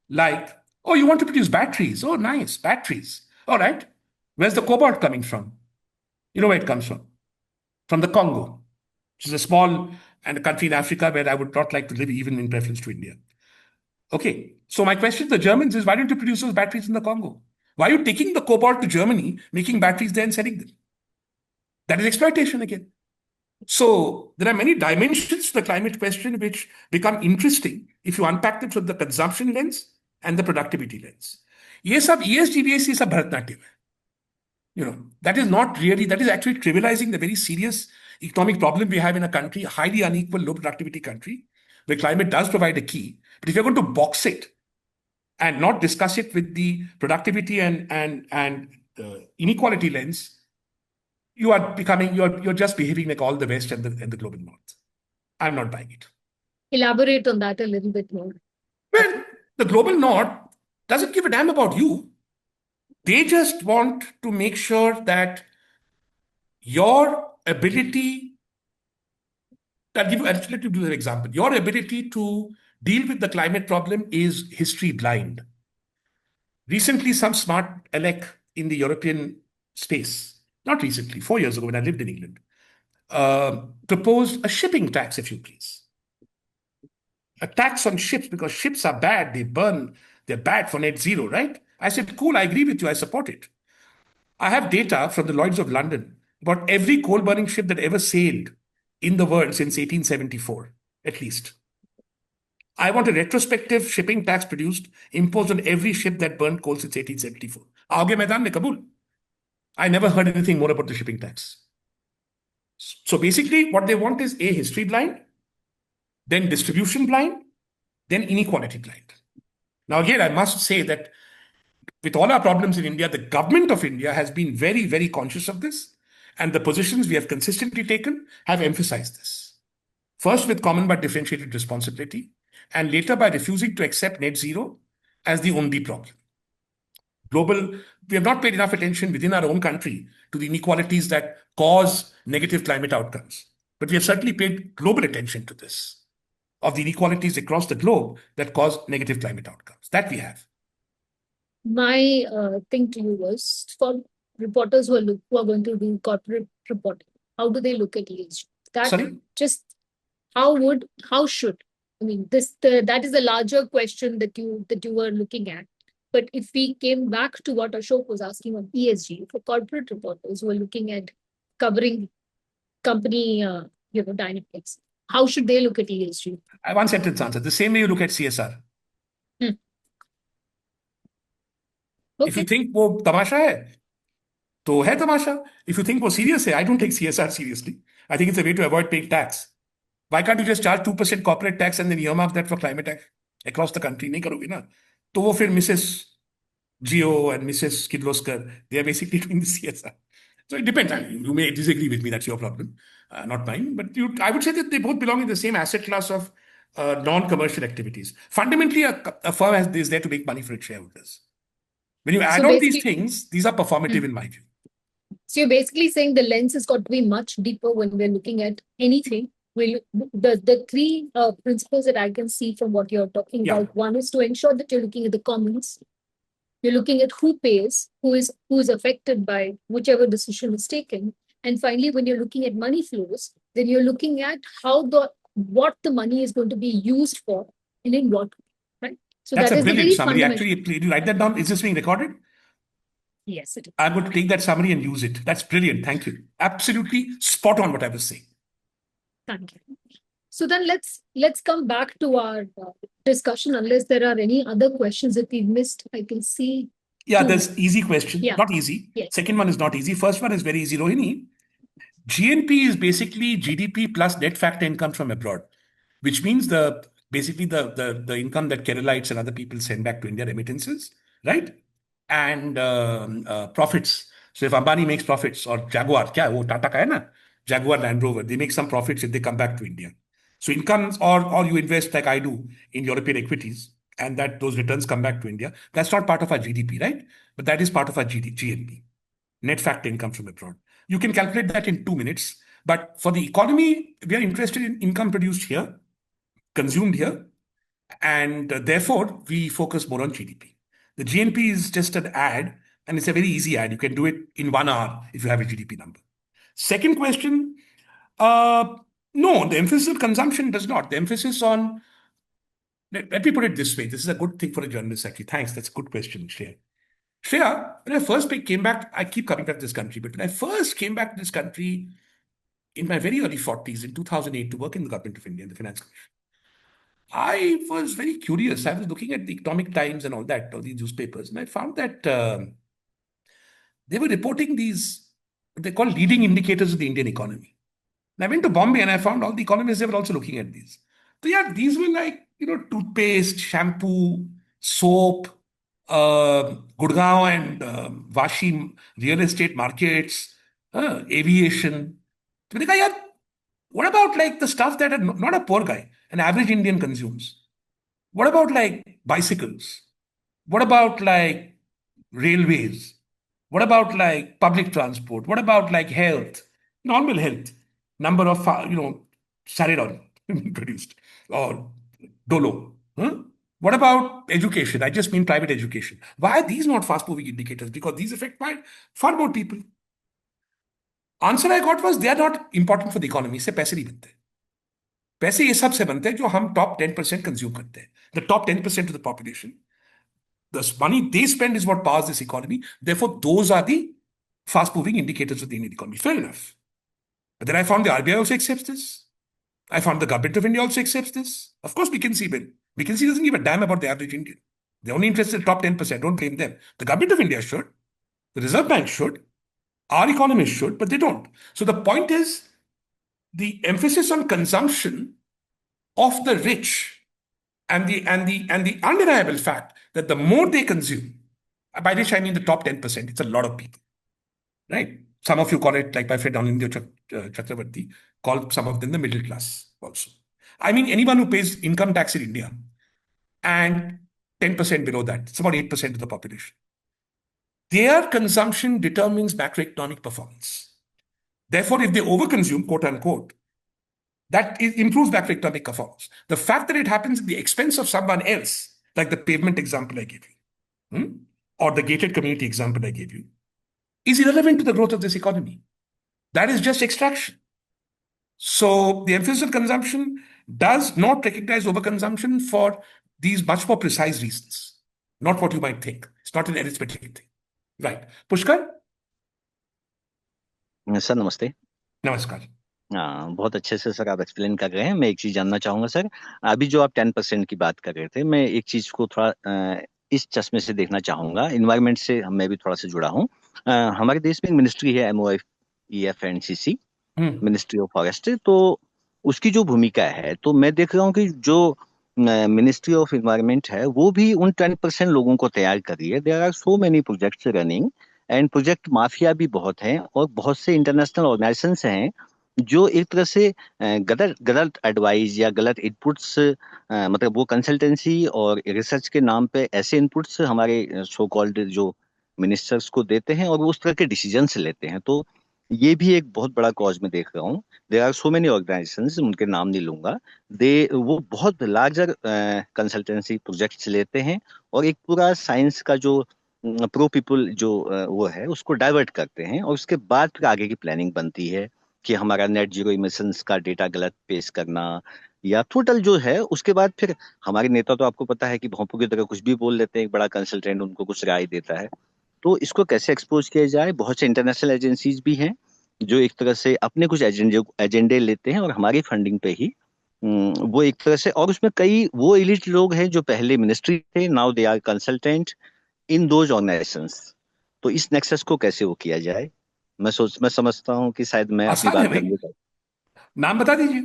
Like, oh, you want to produce batteries? Oh, nice, batteries. All right. Where's the cobalt coming from? You know where it comes from? From the Congo, which is a small and a country in Africa where I would not like to live, even in preference to India. Okay, so my question to the Germans is, why don't you produce those batteries in the Congo? Why are you taking the cobalt to Germany, making batteries there and selling them? That is exploitation again. So there are many dimensions to the climate question which become interesting if you unpack them from the consumption lens and the productivity lens. ये सब ESG, BSC सब भरतनाट्यम है. That is actually trivializing the very serious economic problem we have in a country, a highly unequal, low productivity country, where climate does provide a key. But if you're going to box it and not discuss it with the productivity and inequality lens, you're just behaving like all the West and the global North. I'm not buying it. Elaborate on that a little bit more. Well, the global North doesn't give a damn about you. They just want to make sure that your ability, let me give you an example. Your ability to deal with the climate problem is history blind. Recently, some smart elect in the European space, not recently, 4 years ago when I lived in England, proposed a shipping tax, if you please. A tax on ships, because ships are bad, they burn, they're bad for net zero, right? I said, cool, I agree with you, I support it. I have data from the Lloyds of London about every coal-burning ship that ever sailed in the world since 1874, at least. I want a retrospective shipping tax imposed on every ship that burned coal since 1874. Aage Maidan mein Kabul. I never heard anything more about the shipping tax. So basically, what they want is A, history blind, then distribution blind, then inequality blind. Now, again, I must say that with all our problems in India, the government of India has been very, very conscious of this, and the positions we have consistently taken have emphasized this. First, with common but differentiated responsibility, and later by refusing to accept net zero as the only problem. We have not paid enough attention within our own country to the inequalities that cause negative climate outcomes. But we have certainly paid global attention to this, of the inequalities across the globe that cause negative climate outcomes. That we have. My thing to you was, for reporters who are going to do corporate reporting, how do they look at ESG? Sorry? Just how should, I mean, that is the larger question that you were looking at. But if we came back to what Ashok was asking on ESG, for corporate reporters who are looking at covering company dynamics, how should they look at ESG? One sentence answer. The same way you look at CSR. Okay. If you think वो तमाशा है, तो है तमाशा. If you think वो serious है, I don't take CSR seriously. I think it's a way to avoid paying tax. Why can't you just charge 2% corporate tax and then earmark that for climate tax across the country? नहीं करोगे ना. तो वो फिर Mrs. Geo and Mrs. Kirloskar, they are basically doing the CSR. So it depends. You may disagree with me, that's your problem, not mine. But I would say that they both belong in the same asset class of non-commercial activities. Fundamentally, a firm is there to make money for its shareholders. When you add on these things, these are performative in my view. So you're basically saying the lens has got to be much deeper when we're looking at anything. The three principles that I can see from what you're talking Yeah. about. One is to ensure that you're looking at the commons. You're looking at who pays, who is affected by whichever decision is taken. And finally, when you're looking at money flows, then you're looking at what the money is going to be used for and in what way, right? So That's that a is the brilliant very summary. fundamental. Actually, did you write that down? Is this being recorded? Yes, it is. I'm going to take that summary and use it. That's brilliant. Thank you. Absolutely spot on what I was saying. Thank you. So then let's come back to our discussion. Unless there are any other questions that we've missed, I can see. Yeah, two. there's easy question. Yeah. Not easy. Yes. Second one is not easy. First one is very easy. Rohini, GNP is basically GDP plus net factor income from abroad, which means basically the income that Keralites and other people send back to India, remittances, right? And profits. So if Ambani makes profits, or Jaguar, Tata ka hai na? Jaguar Land Rover, they make some profits if they come back to India. So incomes, or you invest like I do in European equities, and that those returns come back to India. That's not part of our GDP, right? But that is part of our GNP, net factor income from abroad. You can calculate that in 2 minutes. But for the economy, we are interested in income produced here, consumed here, and therefore we focus more on GDP. The GNP is just an ad, and it's a very easy ad. You can do it in 1 hour if you have a GDP number. Second question, no, the emphasis on consumption does not. The emphasis on, let me put it this way. This is a good thing for a journalist, actually. Thanks. That's a good question, Shreya. Shreya, when I first came back, I keep coming back to this country, but when I first came back to this country in my very early 40s, in 2008, to work in the government of India, in the Finance Commission, I was very curious. I was looking at the Economic Times and all that, all these newspapers, and I found that they were reporting these, what they call leading indicators of the Indian economy. And I went to Bombay and I found all the economists, they were also looking at these. So yeah, these were like, toothpaste, shampoo, soap, Gurgaon and Vashi real estate markets, aviation. So they go, yeah, what about like the stuff that not a poor guy, an average Indian consumes? What about like bicycles? What about like railways? What about like public transport? What about like health, normal health? Number of, Saridon produced or Dolo. Huh? What about education? I just mean private education. Why are these not fast-moving indicators? Because these affect far more people. Answer I got was they are not important for the economy. इससे पैसे नहीं बनते. पैसे ये सब से बनते हैं जो हम top 10% consume करते हैं. The top 10% of the population, the money they spend is what powers this economy. Therefore, those are the fast-moving indicators of the Indian economy. Fair enough. But then I found the RBI also accepts this. I found the government of India also accepts this. Of course, McKinsey will. McKinsey doesn't give a damn about the average Indian. They're only interested in the top 10%. Don't blame them. The government of India should. The Reserve Bank should. Our economists should, but they don't. So the point is the emphasis on consumption of the rich and the undeniable fact that the more they consume, by which I mean the top 10%, it's a lot of people, right? Some of you call it, like my friend Anindya Chakravarti, call some of them the middle class also. I mean, anyone who pays income tax in India and 10% below that, it's about 8% of the population. Their consumption determines macroeconomic performance. Therefore, if they overconsume, quote unquote, that improves macroeconomic performance. The fact that it happens at the expense of someone else, like the pavement example I gave you, or the gated community example I gave you, is irrelevant to the growth of this economy. That is just extraction. So the emphasis on consumption does not recognize overconsumption for these much more precise reasons, not what you might think. It's not an arithmetic thing. Right. Pushkar? Sir नमस्ते. नमस्कार. बहुत अच्छे से sir आप explain कर रहे हैं. मैं एक चीज जानना चाहूंगा सर, अभी जो आप 10% की बात कर रहे थे, मैं एक चीज को थोड़ा इस चश्मे से देखना चाहूंगा. इन्वायरमेंट से मैं भी थोड़ा सा जुड़ा हूँ. हमारे देश में एक मिनिस्ट्री है MOEFNCC, मिनिस्ट्री ऑफ फॉरेस्ट. तो उसकी जो भूमिका है, तो मैं देख रहा हूँ कि जो मिनिस्ट्री ऑफ इन्वायरमेंट है वो भी उन 10% लोगों को तैयार कर रही है. There are so many projects running and project mafia भी बहुत हैं, और बहुत से इंटरनेशनल ऑर्गेनाइजेशंस हैं जो एक तरह से गलत एडवाइस या गलत इनपुट्स, मतलब वो कंसल्टेंसी और रिसर्च के नाम पे ऐसे इनपुट्स हमारे सो कॉल्ड जो मिनिस्टर्स को देते हैं और वो उस तरह के डिसीजंस लेते हैं। तो ये भी एक बहुत बड़ा कॉज मैं देख रहा हूँ। There are so many organisations, उनके नाम नहीं लूंगा, वो बहुत लार्जर कंसल्टेंसी प्रोजेक्ट्स लेते हैं और एक पूरा साइंस का जो प्रो पीपल जो वो है उसको डाइवर्ट करते हैं, और उसके बाद फिर आगे की प्लानिंग बनती है कि हमारा नेट जीरो इमिशंस का डेटा गलत पेश करना या टोटल जो है। उसके बाद फिर हमारे नेता तो आपको पता है कि भोंपू की तरह कुछ भी बोल लेते हैं, एक बड़ा कंसल्टेंट उनको कुछ राय देता है। तो इसको कैसे एक्सपोज किया जाए? बहुत से इंटरनेशनल एजेंसीज भी हैं जो एक तरह से अपने कुछ एजेंडे लेते हैं और हमारी फंडिंग पे ही वो एक तरह से, और उसमें कई वो एलिट लोग हैं जो पहले मिनिस्ट्री थे, now they are consultant in those organisations. तो इस नेक्सस को कैसे वो किया जाए? मैं समझता हूँ कि शायद मैं अपनी आसान है बात भाई, करने का। नाम बता दीजिए,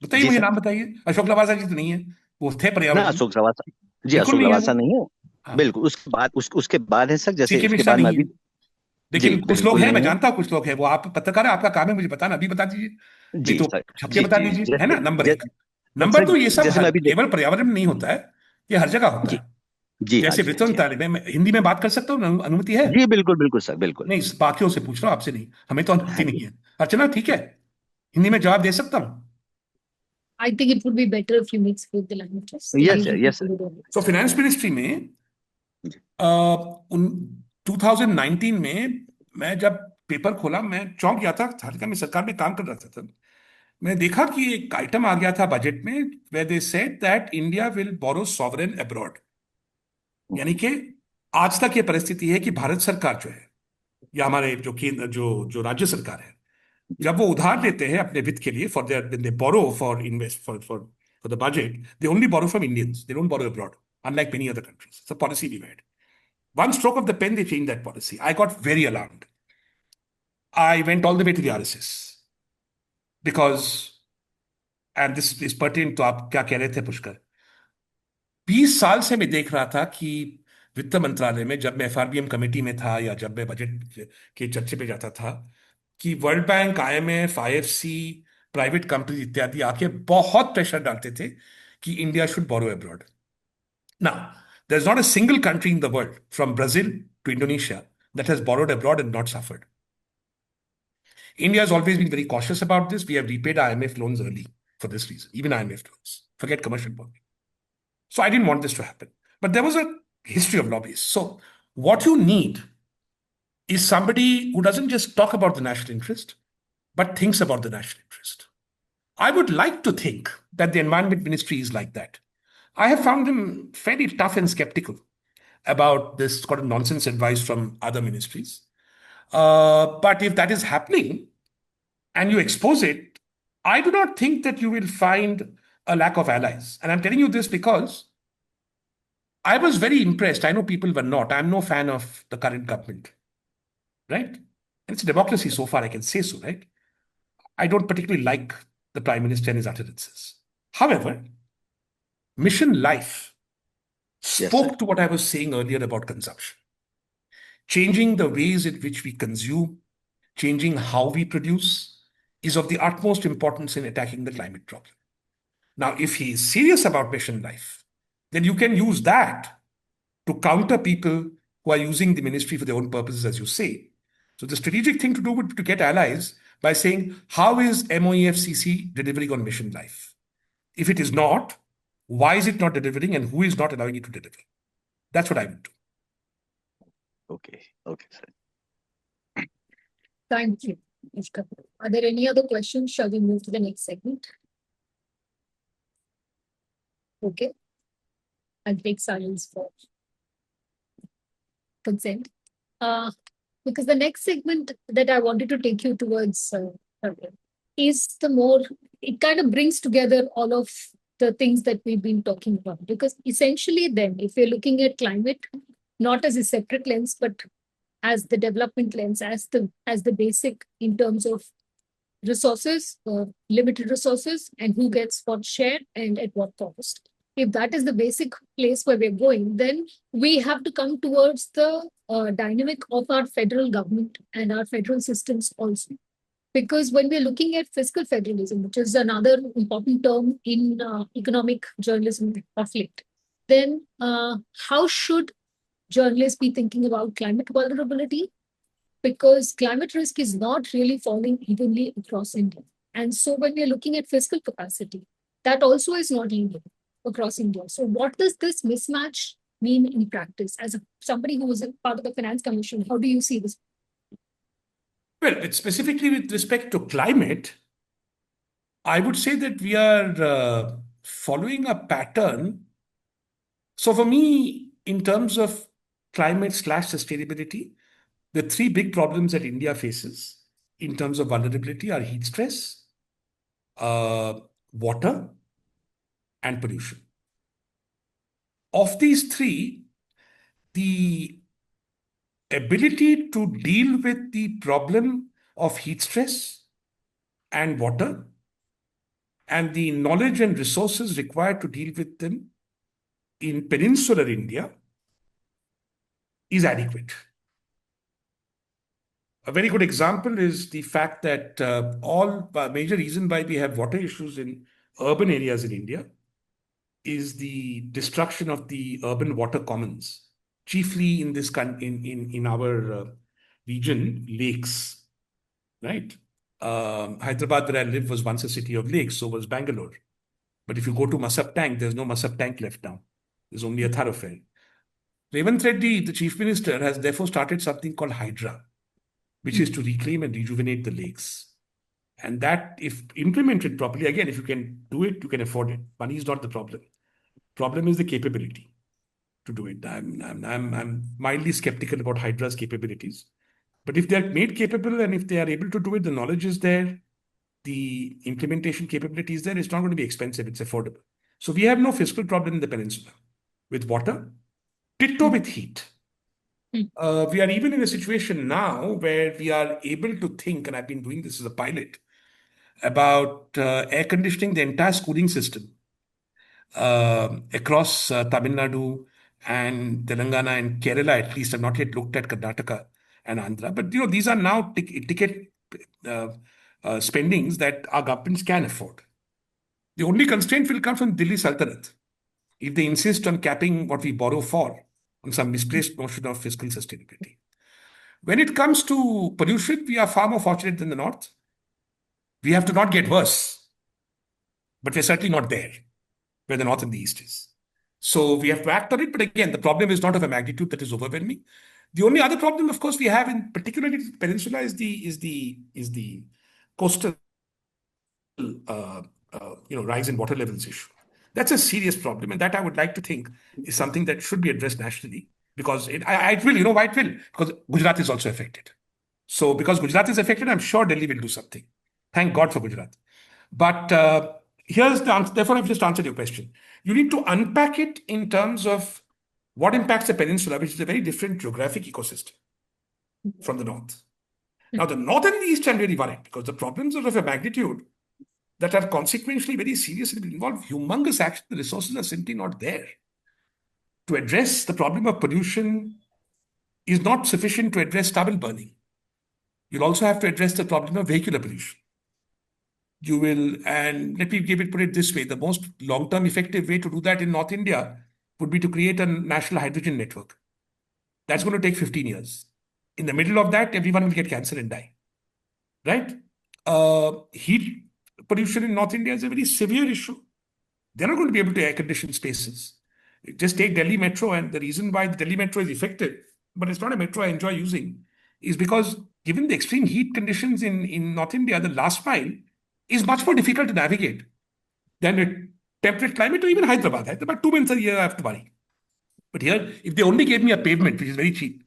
बताइए जी मुझे, सर। नाम बताइए। अशोक लवासा जी तो नहीं है, वो थे ना पर्यावरण में। अशोक लवासा, जी बिल्कुल अशोक नहीं है वो। लवासा नहीं है। हाँ, बिल्कुल उसके बाद उसके बाद है सर, जैसे सीके उसके मिश्रा बाद मैं नहीं है। अभी। जी लेकिन कुछ लोग बिल्कुल हैं, मैं नहीं है। जानता हूँ कुछ लोग हैं, वो आप पत्रकार है, आपका काम है मुझे बताना, अभी बता दीजिए। नहीं जी तो सर। छप के जी बता जी दीजिए, है जैसे ना, नंबर एक। जैसे नंबर सर, दो, ये सब जैसे मैं अभी देख। केवल पर्यावरण में नहीं होता है, ये हर जगह होता जी है। जी हाँ, जैसे जी हाँ, वित्त जी हाँ। मंत्रालय में हिंदी में बात कर सकता हूँ, अनुमति है? जी बिल्कुल बिल्कुल सर, बिल्कुल। नहीं, बाकियों से पूछ रहा हूँ, आपसे नहीं, हमें तो अनुमति हाँ जी। नहीं है। अर्चना ठीक है, हिंदी में जवाब दे सकता हूँ। I think it would be better if you mix both the languages to yes give sir, you yes people sir. who don't तो understand. फाइनेंस मिनिस्ट्री में जी। उन 2019 में मैं जब पेपर खोला, मैं चौंक गया था, हालांकि मैं सरकार में काम कर रहा था तब। मैंने देखा कि एक आइटम आ गया था बजट में, where they said that India will borrow sovereign abroad। यानी कि आज तक ये परिस्थिति है कि भारत सरकार जो है, या हमारे जो केंद्र जो जो राज्य सरकार है, जी जब वो उधार लेते हैं अपने वित्त के लिए, for their they borrow for invest for the budget, they only borrow from Indians, they don't borrow abroad, unlike many other countries. It's a policy we made. One stroke of the pen, they changed that policy. I got very alarmed. I went all the way to the RSS because, and this is pertinent to आप क्या कह रहे थे पुष्कर। 20 साल से मैं देख रहा था कि वित्त मंत्रालय में, जब मैं एफआरबीएम कमेटी में था या जब मैं बजट के चर्चे पे जाता था, कि World Bank, IMF, IFC, private company इत्यादि आके बहुत प्रेशर डालते थे कि India should borrow abroad. Now, there's not a single country in the world, from Brazil to Indonesia, that has borrowed abroad and not suffered. India has always been very cautious about this. We have repaid our IMF loans early for this reason, even IMF loans. Forget commercial borrowing. So I didn't want this to happen. But there was a history of lobbies. So what you need is somebody who doesn't just talk about the national interest, but thinks about the national interest. I would like to think that the Environment Ministry is like that. I have found them fairly tough and skeptical about this kind of nonsense advice from other ministries. But if that is happening and you expose it, I do not think that you will find a lack of allies. And I'm telling you this because I was very impressed. I know people were not. I'm no fan of the current government, right? And it's a democracy so far, I can say so, right? I don't particularly like the Prime Minister and his utterances. However, Mission Life yes sir. spoke to what I was saying earlier about consumption. Changing the ways in which we consume, changing how we produce, is of the utmost importance in attacking the climate problem. Now, if he is serious about Mission Life, then you can use that to counter people who are using the ministry for their own purposes, as you say. So the strategic thing to do would be to get allies by saying, how is MOEFCC delivering on Mission Life? If it is not, why is it not delivering and who is not allowing it to deliver? That's what I would do. Okay okay sir. Thank you, Ishka. Are there any other questions? Shall we move to the next segment? Okay. I'll take silence for consent. Because the next segment that I wanted to take you towards is the more, it kind of brings together all of the things that we've been talking about. Because essentially, then, if we're looking at climate, not as a separate lens, but as the development lens, as the basic in terms of resources, limited resources, and who gets what share and at what cost. If that is the basic place where we're going, then we have to come towards the dynamic of our federal government and our federal systems also. Because when we're looking at fiscal federalism, which is another important term in economic journalism of late, then how should journalists be thinking about climate vulnerability? Because climate risk is not really falling evenly across India. And so when we're looking at fiscal capacity, that also is not linear across India. So what does this mismatch mean in practice? As somebody who was a part of the Finance Commission, how do you see this? Well, it's specifically with respect to climate, I would say that we are following a pattern. So for me, in terms of climate/sustainability, the three big problems that India faces in terms of vulnerability are heat stress, water, and pollution. Of these three, the ability to deal with the problem of heat stress and water and the knowledge and resources required to deal with them in peninsular India is adequate. A very good example is the fact that all major reason why we have water issues in urban areas in India is the destruction of the urban water commons, chiefly in this in our region, lakes, right? Hyderabad, where I live, was once a city of lakes, so was Bangalore. But if you go to Masab Tank, there's no Masab Tank left now. There's only a thoroughfare. Revanth Reddy, the chief minister, has therefore started something called Hydra, which is to reclaim and rejuvenate the lakes. And that, if implemented properly, again, if you can do it, you can afford it. Money is not the problem. Problem is the capability to do it. I'm mildly skeptical about Hydra's capabilities. But if they're made capable and if they are able to do it, the knowledge is there, the implementation capability is there, it's not going to be expensive, it's affordable. So we have no fiscal problem in the peninsula with water, ditto with heat. We are even in a situation now where we are able to think, and I've been doing this as a pilot, about air conditioning the entire schooling system across Tamil Nadu and Telangana and Kerala, at least. I've not yet looked at Karnataka and Andhra. But these are now ticket spendings that our governments can afford. The only constraint will come from Delhi Sultanate if they insist on capping what we borrow for on some misplaced notion of fiscal sustainability. When it comes to pollution, we are far more fortunate than the North. We have to not get worse, but we're certainly not there where the North and the East is. So we have to act on it. But again, the problem is not of a magnitude that is overwhelming. The only other problem, of course, we have in particularly the peninsula is the coastal rise in water levels issue. That's a serious problem, and that I would like to think is something that should be addressed nationally, because it will. You know why it will? Because Gujarat is also affected. So because Gujarat is affected, I'm sure Delhi will do something. Thank God for Gujarat. But here's the answer. Therefore, I've just answered your question. You need to unpack it in terms of what impacts the peninsula, which is a very different geographic ecosystem from the North. Now, the North and the East, I'm really worried because the problems are of a magnitude that are consequentially very serious and will involve humongous action. The resources are simply not there. To address the problem of pollution is not sufficient to address stubble burning. You'll also have to address the problem of vehicular pollution. You will, and let me put it this way, the most long-term effective way to do that in North India would be to create a national hydrogen network. That's going to take 15 years. In the middle of that, everyone will get cancer and die. Right? Heat pollution in North India is a very severe issue. They're not going to be able to air condition spaces. Just take Delhi Metro, and the reason why the Delhi Metro is effective, but it's not a metro I enjoy using, is because given the extreme heat conditions in North India, the last mile is much more difficult to navigate than a temperate climate or even Hyderabad. Hyderabad, 2 months a year I have to worry. But here, if they only gave me a pavement, which is very cheap,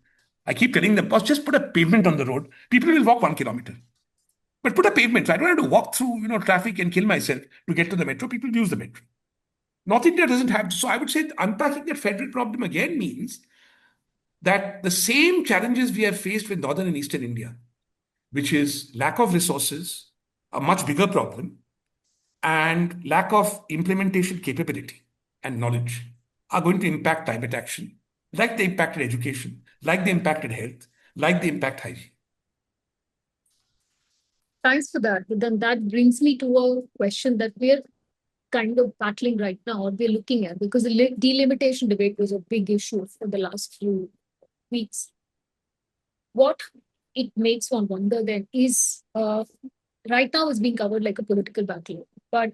I keep telling them, boss, just put a pavement on the road. People will walk 1 kilometer. But put a pavement, so I don't have to walk through traffic and kill myself to get to the metro. People use the metro. North India doesn't have. So I would say unpacking that federal problem again means that the same challenges we have faced with Northern and Eastern India, which is lack of resources, a much bigger problem, and lack of implementation capability and knowledge, are going to impact climate action, like they impacted education, like they impacted health, like they impact hygiene. Thanks for that. But then that brings me to a question that we're kind of battling right now, or we're looking at, because the delimitation debate was a big issue for the last few weeks. What it makes one wonder then is, right now it's being covered like a political battle, but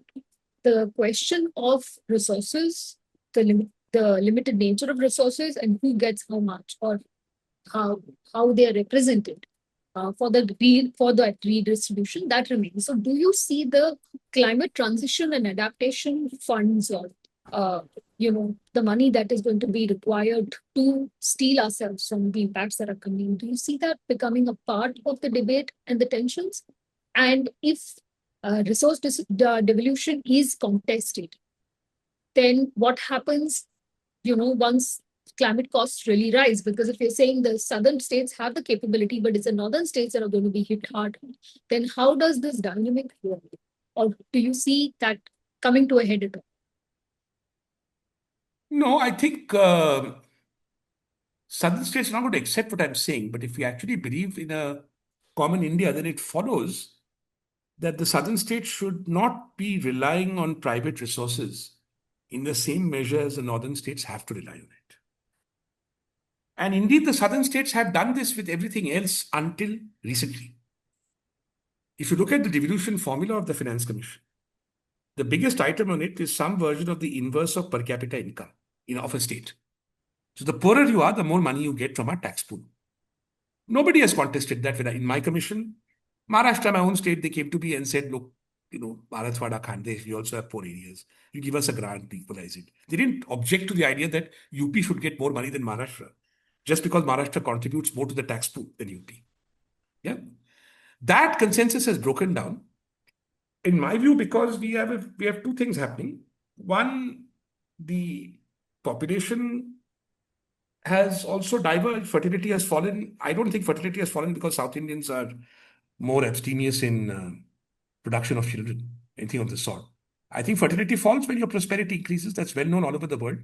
the question of resources, the limited nature of resources, and who gets how much, or how they are represented for that redistribution, that remains. So, do you see the climate transition and adaptation funds, or the money that is going to be required to steel ourselves from the impacts that are coming? Do you see that becoming a part of the debate and the tensions? And if resource devolution is contested, then what happens, once climate costs really rise? Because if you're saying the southern states have the capability, but it's the northern states that are going to be hit hard, then how does this dynamic work? Or do you see that coming to a head at all? No, I think southern states are not going to accept what I'm saying. But if we actually believe in a common India, then it follows that the southern states should not be relying on private resources in the same measure as the northern states have to rely on it. And indeed, the southern states have done this with everything else until recently. If you look at the devolution formula of the Finance Commission, the biggest item on it is some version of the inverse of per capita income of a state. So the poorer you are, the more money you get from our tax pool. Nobody has contested that. In my commission, Maharashtra, my own state, they came to me and said, look, Marathwada, Khandesh, we also have poor areas. You give us a grant to equalize it. They didn't object to the idea that UP should get more money than Maharashtra, just because Maharashtra contributes more to the tax pool than UP. Yeah. That consensus has broken down, in my view, because we have two things happening. One, the population has also diverged. Fertility has fallen. I don't think fertility has fallen because South Indians are more abstemious in production of children, anything of the sort. I think fertility falls when your prosperity increases. That's well known all over the world.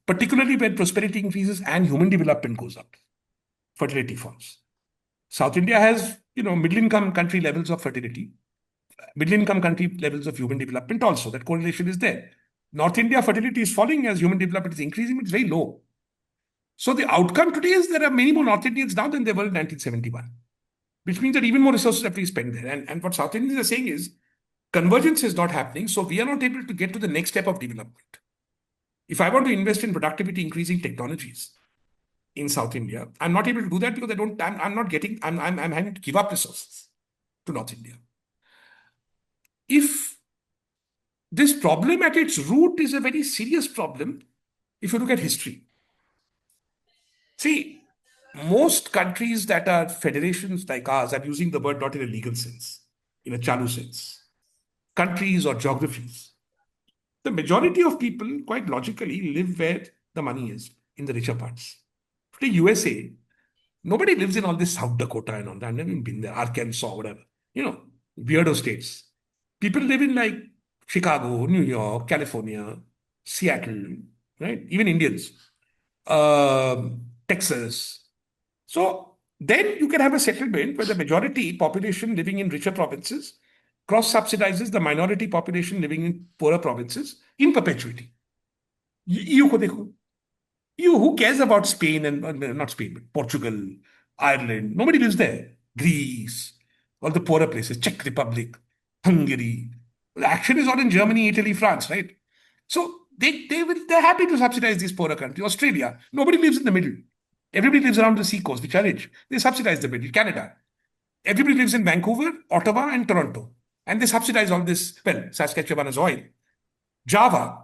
Particularly when prosperity increases and human development goes up, fertility falls. South India has, middle-income country levels of fertility, middle-income country levels of human development also. That correlation is there. North India fertility is falling as human development is increasing, but it's very low. So the outcome today is there are many more North Indians now than there were in 1971, which means that even more resources have to be spent there. And what South Indians are saying is convergence is not happening, so we are not able to get to the next step of development. If I want to invest in productivity increasing technologies in South India, I'm not able to do that because I'm having to give up resources to North India. If this problem at its root is a very serious problem, if you look at history. See, most countries that are federations like ours, I'm using the word not in a legal sense, in a chalu sense, countries or geographies, the majority of people quite logically live where the money is, in the richer parts. Today, USA, nobody lives in all this South Dakota and all that. I've never even been there, Arkansas, whatever, weirdo states. People live in like Chicago, New York, California, Seattle, right? Even Indians, Texas. So then you can have a settlement where the majority population living in richer provinces cross-subsidizes the minority population living in poorer provinces in perpetuity. EU ko dekho. EU, who cares about Spain and not Spain, but Portugal, Ireland? Nobody lives there. Greece, all the poorer places, Czech Republic, Hungary. The action is all in Germany, Italy, France, right? So they're happy to subsidize these poorer countries. Australia, nobody lives in the middle. Everybody lives around the seacoast, which are rich. They subsidize the middle. Canada, everybody lives in Vancouver, Ottawa, and Toronto. And they subsidize all this. Well, Saskatchewan has oil. Java,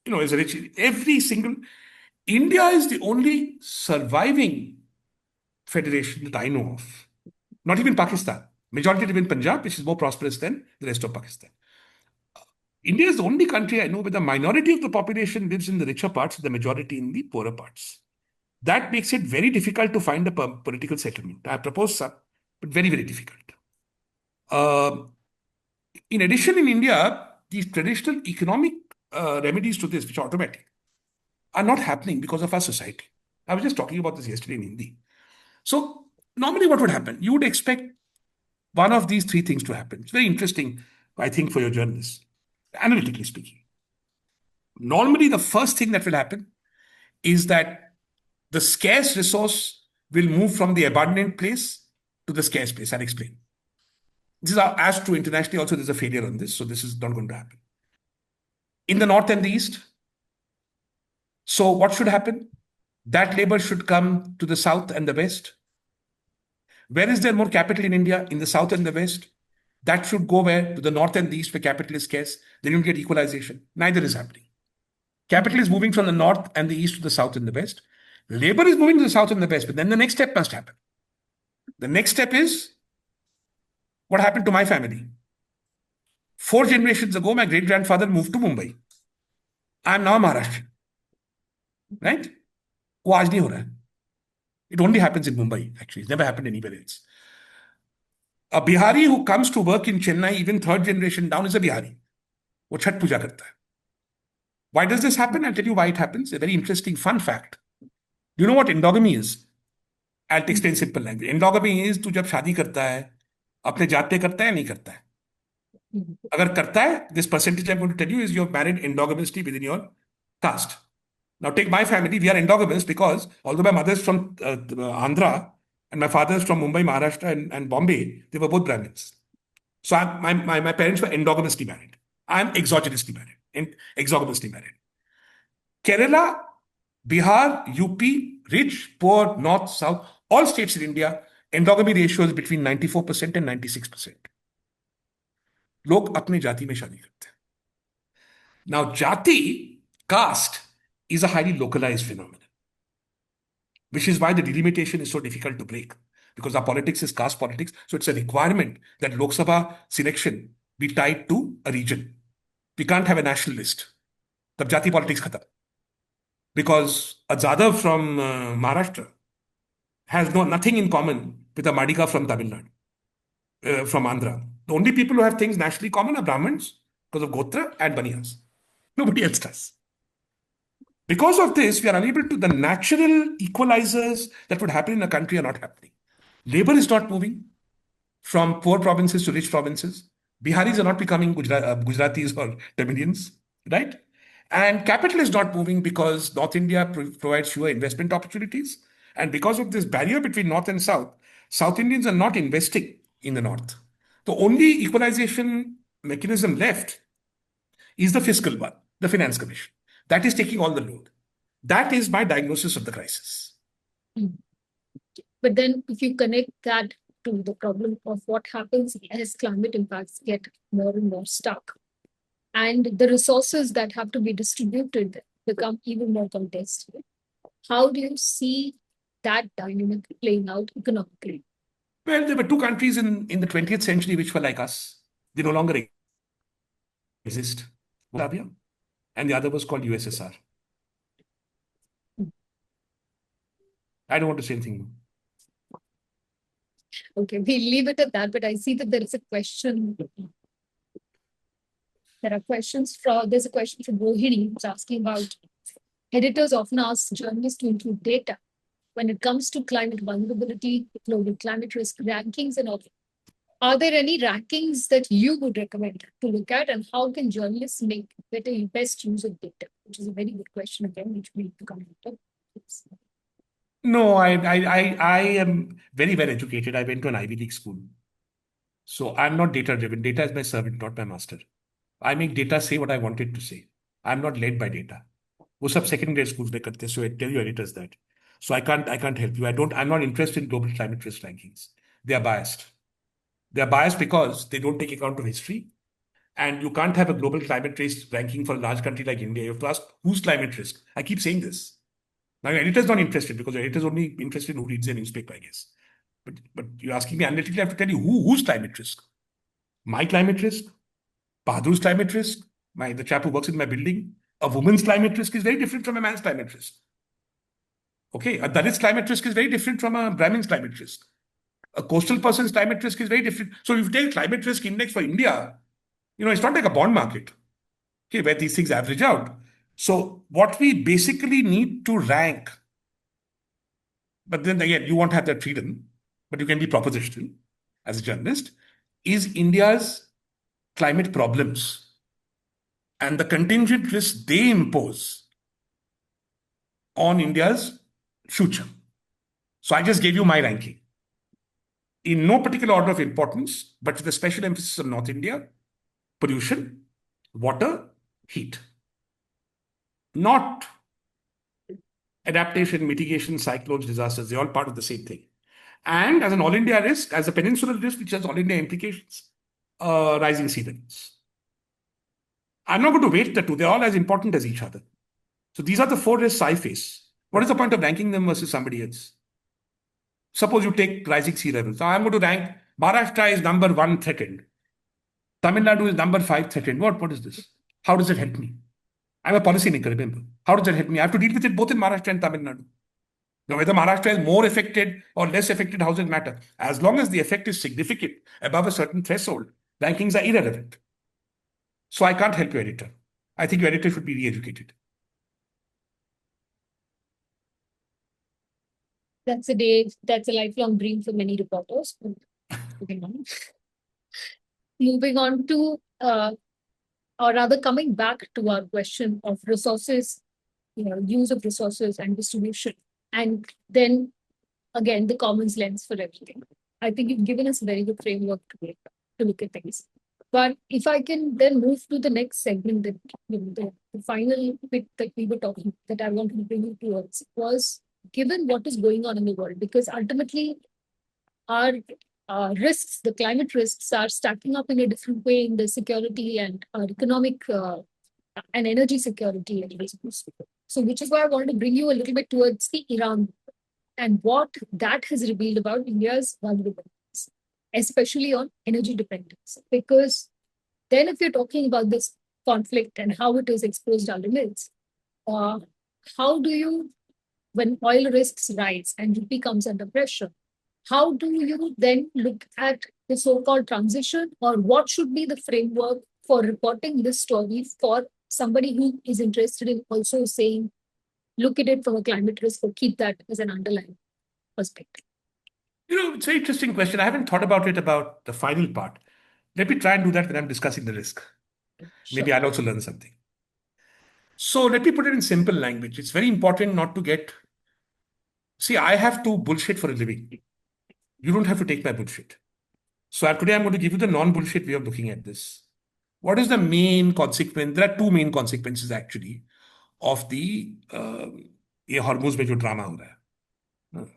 is rich. India is the only surviving federation that I know of. Not even Pakistan. Majority live in Punjab, which is more prosperous than the rest of Pakistan. India is the only country I know where the minority of the population lives in the richer parts, the majority in the poorer parts. That makes it very difficult to find a political settlement. I propose some, but very, very difficult. In addition, in India, these traditional economic remedies to this, which are automatic, are not happening because of our society. I was just talking about this yesterday in Hindi. So normally what would happen? You would expect one of these three things to happen. It's very interesting, I think, for your journalists, analytically speaking. normally the first thing that will happen is that the scarce resource will move from the abundant place to the scarce place. I'll explain. This is as true internationally also. There's a failure on this, so this is not going to happen. In the north and the east, so what should happen? That labor should come to the south and the west. Where is there more capital in India? In the south and the west. That should go where? To the north and the east, where capital is scarce. Then you'll get equalization. Neither is happening. Capital is moving from the north and the east to the south and the west. Labor is moving to the south and the west. But then the next step must happen. The next step is what happened to my family. 4 generations ago, my great-grandfather moved to Mumbai. I am now Maharashtrian. Right? वो आज नहीं हो रहा है. It only happens in Mumbai, actually. It's never happened anywhere else. A Bihari who comes to work in Chennai, even 3rd generation down, is a Bihari. वो छठ पूजा करता है. Why does this happen? I'll tell you why it happens. A very interesting fun fact. Do you know what endogamy is? I'll explain simple language. Endogamy is तू जब शादी करता है, अपने जात पे करता है या नहीं करता है? अगर करता है, this percentage I'm going to tell you is you're married endogenously within your caste. Now take my family, we are endogamous because although my mother is from Andhra and my father is from Mumbai, Maharashtra and Bombay, they were both Brahmins. So my parents were endogamously married. I'm exogenously married, exogamously married. Kerala, Bihar, UP, rich, poor, north, south, all states in India, endogamy ratio is between 94% and 96%. लोग अपनी जाति में शादी करते हैं. Now, jati, caste, is a highly localized phenomenon, which is why the delimitation is so difficult to break, because our politics is caste politics. So it's a requirement that Lok Sabha selection be tied to a region. We can't have a national list. Tab jati politics khatam. Because a Jadhav from Maharashtra has nothing in common with a Madika from Tamil Nadu, from Andhra. The only people who have things nationally common are Brahmins because of Gotra and Baniyas. Nobody else does. Because of this, we are unable to, the natural equalizers that would happen in a country are not happening. Labor is not moving from poor provinces to rich provinces. Biharis are not becoming Gujaratis or Tamilians, right? And capital is not moving because North India provides fewer investment opportunities. And because of this barrier between North and South, South Indians are not investing in the North. The only equalization mechanism left is the fiscal one, the Finance Commission. That is taking all the load. That is my diagnosis of the crisis. But then if you connect that to the problem of what happens as climate impacts get more and more stuck, and the resources that have to be distributed become even more contested, how do you see that dynamic playing out economically? Well, there were 2 countries in the 20th century which were like us. They no longer exist. Arabia. And the other was called USSR. I don't want to say anything more. Okay, we'll leave it at that, but I see that there is a question. There's a question from Rohini who's asking about editors often ask journalists to include data when it comes to climate vulnerability, global climate risk rankings and all. Are there any rankings that you would recommend to look at, and how can journalists make best use of data? Which is a very good question again, which we need to come to. No, I am very well educated. I went to an Ivy League school. So I'm not data driven. Data is my servant, not my master. I make data say what I want it to say. I'm not led by data. वो सब secondary schools में करते हैं, so I tell your editors that. So I can't help you. I'm not interested in global climate risk rankings. They are biased. They are biased because they don't take account of history. And you can't have a global climate risk ranking for a large country like India. You have to ask, who's climate risk? I keep saying this. Now, your editor's not interested because your editor's only interested in who reads their newspaper, I guess. But you're asking me analytically, I have to tell you who's climate risk. My climate risk, Bahadur's climate risk, the chap who works in my building. A woman's climate risk is very different from a man's climate risk. Okay, a Dalit's climate risk is very different from a Brahmin's climate risk. A coastal person's climate risk is very different. So if you take climate risk index for India, it's not like a bond market, okay, where these things average out. So what we basically need to rank, but then again, you won't have that freedom, but you can be propositional as a journalist, is India's climate problems. and the contingent risk they impose on India's future. So I just gave you my ranking. In no particular order of importance, but with a special emphasis on North India, pollution, water, heat. Not adaptation, mitigation, cyclones, disasters, they're all part of the same thing. And as an all India risk, as a peninsular risk, which has all India implications, rising sea levels. I'm not going to weight the two, they're all as important as each other. So these are the four risks I face. What is the point of ranking them versus somebody else? Suppose you take rising sea levels. I'm going to rank Maharashtra is number 1 threatened. Tamil Nadu is number 5 threatened. What is this? How does it help me? I'm a policymaker, remember. How does that help me? I have to deal with it both in Maharashtra and Tamil Nadu. Now, whether Maharashtra is more affected or less affected, how does it matter? As long as the effect is significant, above a certain threshold, rankings are irrelevant. So I can't help your editor. I think your editor should be re-educated. That's a lifelong dream for many reporters. Moving on. Moving on to, or rather coming back to our question of resources, use of resources and distribution. And then again, the commons lens for everything. I think you've given us a very good framework to look at things. But if I can then move to the next segment, that the final bit that we were talking, that I wanted to bring you towards was, given what is going on in the world, because ultimately our risks, the climate risks, are stacking up in a different way in the security and economic and energy security. So which is why I wanted to bring you a little bit towards the Iran and what that has revealed about India's vulnerabilities, especially on energy dependence. Because then if you're talking about this conflict and how it has exposed our limits, how do you, when oil risks rise and rupee comes under pressure, how do you then look at the so-called transition, or what should be the framework for reporting this story for somebody who is interested in also saying, look at it from a climate risk or keep that as an underlying perspective? It's a very interesting question. I haven't thought about it about the final part. Let me try and do that when I'm discussing the risk. Sure. Maybe I'll also learn something. So let me put it in simple language. It's very important not to get... See, I have to bullshit for a living. You don't have to take my bullshit. So today I'm going to give you the non-bullshit way of looking at this. What is the main consequence? There are two main consequences actually of the ये Hormuz में जो drama हो रहा है.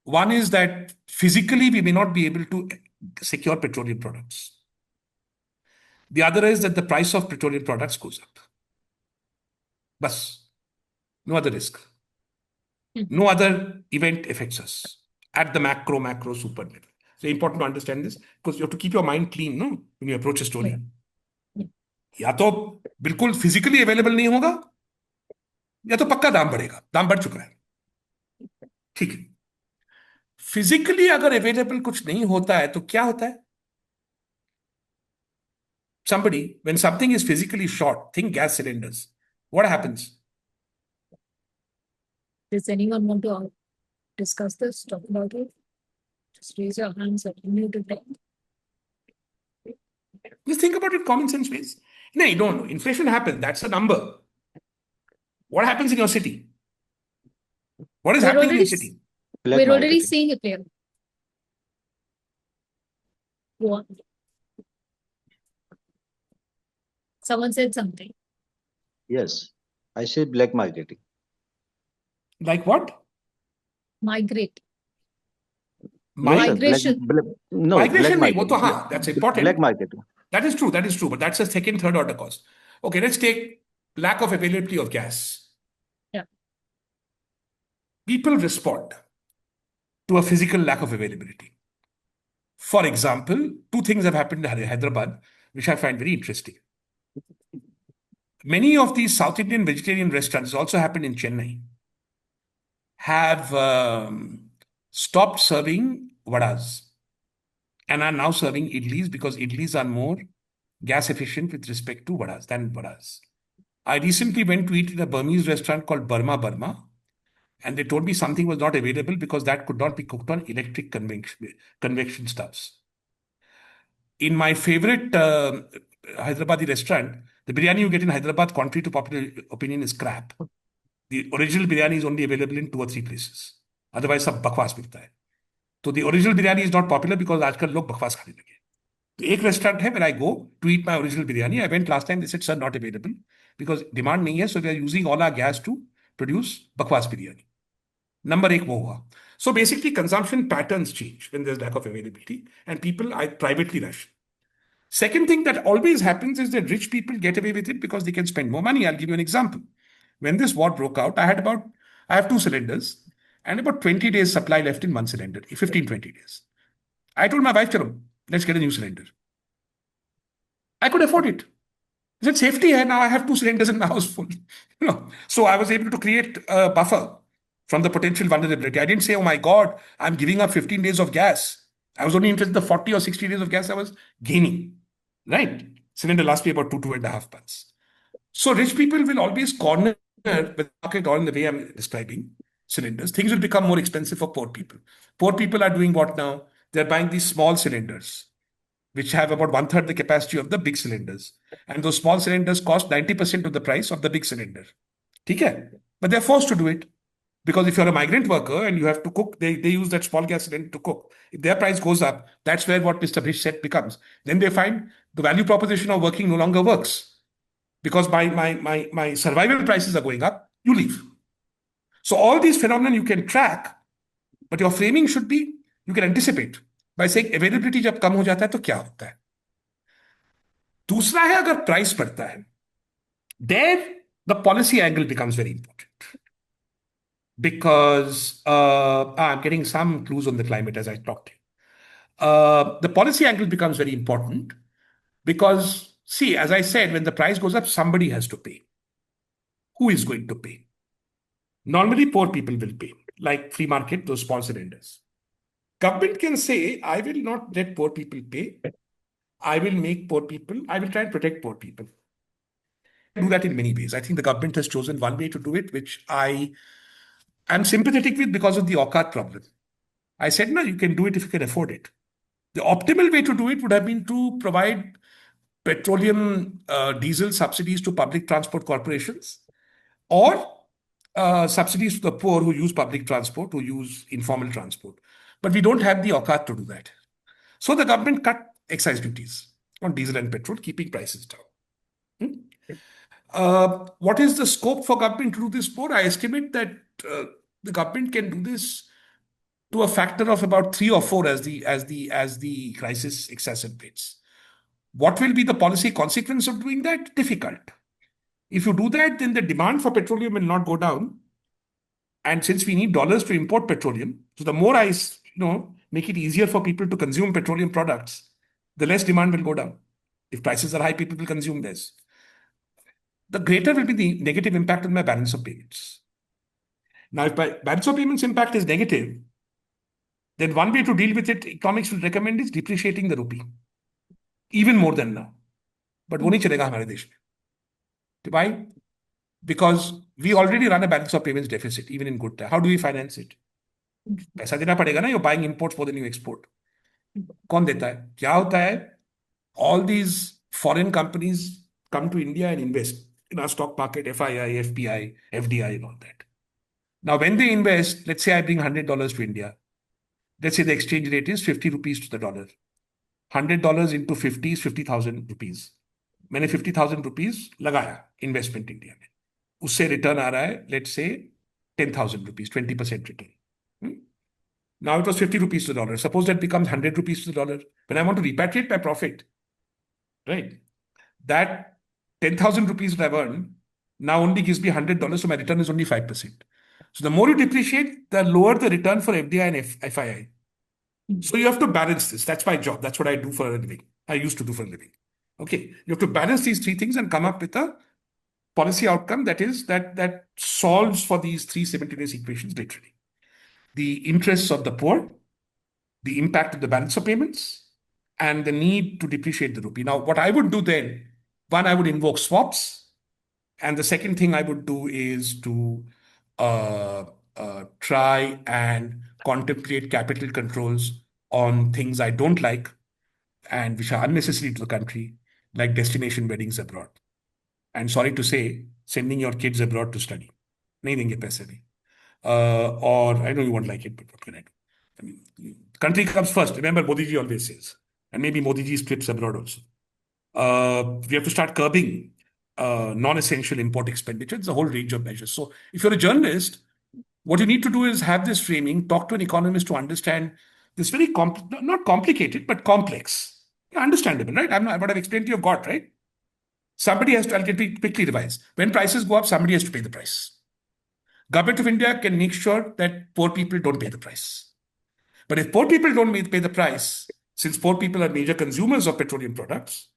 One is that physically we may not be able to secure petroleum products. The other is that the price of petroleum products goes up. Bas. No other risk. No other event affects us at the macro super level. So important to understand this because you have to keep your mind clean, no, when you approach a story. या तो बिल्कुल physically available नहीं होगा या तो पक्का दाम बढ़ेगा. दाम बढ़ चुका है. ठीक है. फिजिकली अगर अवेलेबल कुछ नहीं होता है तो क्या होता है? Somebody, when something is physically short, think gas cylinders. What happens? Does anyone want to discuss this, talk about it? Just raise your hands at muted time. Just think about it common sense ways. No, you don't know. Inflation happens. That's a number. What happens in your city? What is happening in your city? We're already seeing it there. Go on. Someone said something. Yes, I said black marketing. Like what? Migrate. Migration. Migration. Black marketing. That's important. Black marketing. That is true. But that's a second, third order cost. Okay, let's take lack of availability of gas. Yeah. People respond to a physical lack of availability. For example, two things have happened in Hyderabad, which I find very interesting. Many of these South Indian vegetarian restaurants, also happened in Chennai, have stopped serving vadas and are now serving idlis because idlis are more gas efficient with respect to vadas than vadas. I recently went to eat in a Burmese restaurant called Burma, and they told me something was not available because that could not be cooked on electric convection stoves. In my favorite Hyderabadi restaurant, the biryani you get in Hyderabad, contrary to popular opinion, is crap. The original biryani is only available in 2 or 3 places. Otherwise, सब बकवास मिलता है. So the original biryani is not popular because आजकल लोग बकवास खाने लगे. तो एक restaurant है, when I go to eat my original biryani, I went last time, they said, sir, not available because demand नहीं है, so we are using all our gas to produce बकवास biryani. Number एक वो हुआ. So basically, consumption patterns change when there's lack of availability, and people privately ration. Second thing that always happens is that rich people get away with it because they can spend more money. I'll give you an example. When this war broke out, I have 2 cylinders and about 20 days supply left in 1 cylinder, 15, 20 days. I told my wife, chalo, let's get a new cylinder. I could afford it. I said, safety hai, now I have 2 cylinders in my house full. So I was able to create a buffer from the potential vulnerability. I didn't say, oh my God, I'm giving up 15 days of gas. I was only interested in the 40 or 60 days of gas I was gaining. Right? Cylinder lasts me about 2.5 months. So rich people will always corner the market all in the way I'm describing cylinders. Things will become more expensive for poor people. Poor people are doing what now? They're buying these small cylinders, which have about 1/3 the capacity of the big cylinders. And those small cylinders cost 90% of the price of the big cylinder. Okay? But they're forced to do it. Because if you're a migrant worker and you have to cook, they use that small gas cylinder to cook. If their price goes up, that's where what Mr. Bhish said becomes. Then they find the value proposition of working no longer works. Because my survival prices are going up, you leave. So all these phenomena you can track, but your framing should be, you can anticipate by saying availability जब कम हो जाता है तो क्या होता है. दूसरा है अगर प्राइस बढ़ता है, there the policy angle becomes very important. Because I'm getting some clues on the climate as I talk to you. The policy angle becomes very important because, see, as I said, when the price goes up, somebody has to pay. Who is going to pay? Normally, poor people will pay, like free market, those small cylinders. Government can say, I will not let poor people pay. I will try and protect poor people. Do that in many ways. I think the government has chosen one way to do it, which I'm sympathetic with because of the Aukat problem. I said, no, you can do it if you can afford it. The optimal way to do it would have been to provide petroleum diesel subsidies to public transport corporations or subsidies to the poor who use public transport, who use informal transport. But we don't have the Aukat to do that. So the government cut excise duties on diesel and petrol, keeping prices down. What is the scope for government to do this more? I estimate that the government can do this to a factor of about 3 or 4 as the crisis exacerbates. What will be the policy consequence of doing that? Difficult. If you do that, then the demand for petroleum will not go down. And since we need dollars to import petroleum, so the more I make it easier for people to consume petroleum products, the less demand will go down. If prices are high, people will consume less. The greater will be the negative impact on my balance of payments. Now, if my balance of payments impact is negative, then one way to deal with it, economics will recommend, is depreciating the rupee. Even more than now. But वो नहीं चलेगा हमारे देश में. Why? Because we already run a balance of payments deficit, even in good time. How do we finance it? पैसा देना पड़ेगा ना. You're buying imports more than you export. कौन देता है? क्या होता है? All these foreign companies come to India and invest in our stock market, FII, FPI, FDI, and all that. Now, when they invest, let's say I bring $100 to India. Let's say the exchange rate is 50 rupees to the dollar. $100 into 50 is 50,000 rupees. मैंने 50,000 rupees लगाया investment India में. उससे return आ रहा है, let's say 10,000 rupees, 20% return. Now it was 50 rupees to the dollar. Suppose that becomes 100 rupees to the dollar. When I want to repatriate my profit, right, that 10,000 rupees that I've earned now only gives me $100, so my return is only 5%. So the more you depreciate, the lower the return for FDI and FII. So you have to balance this. That's my job. That's what I do for a living. I used to do for a living. Okay. You have to balance these 3 things and come up with a policy outcome that solves for these 3 simultaneous equations literally. The interests of the poor, the impact of the balance of payments, and the need to depreciate the rupee. Now, what I would do then, one, I would invoke swaps. And the second thing I would do is to try and contemplate capital controls on things I don't like and which are unnecessary to the country. like destination weddings abroad. And sorry to say, sending your kids abroad to study. नहीं देंगे पैसे भी. Or I know you won't like it, but what can I do? I mean, country comes first. Remember, Modi ji always says, and maybe Modi ji's trips abroad also. We have to start curbing non-essential import expenditure. It's a whole range of measures. So, if you're a journalist, what you need to do is have this framing, talk to an economist to understand this very not complicated, but complex. Understandable, right? What I've explained to you, got right. Somebody has to, I'll get quickly revise. When prices go up, somebody has to pay the price. Government of India can make sure that poor people don't pay the price. But if poor people don't pay the price, since poor people are major consumers of petroleum products,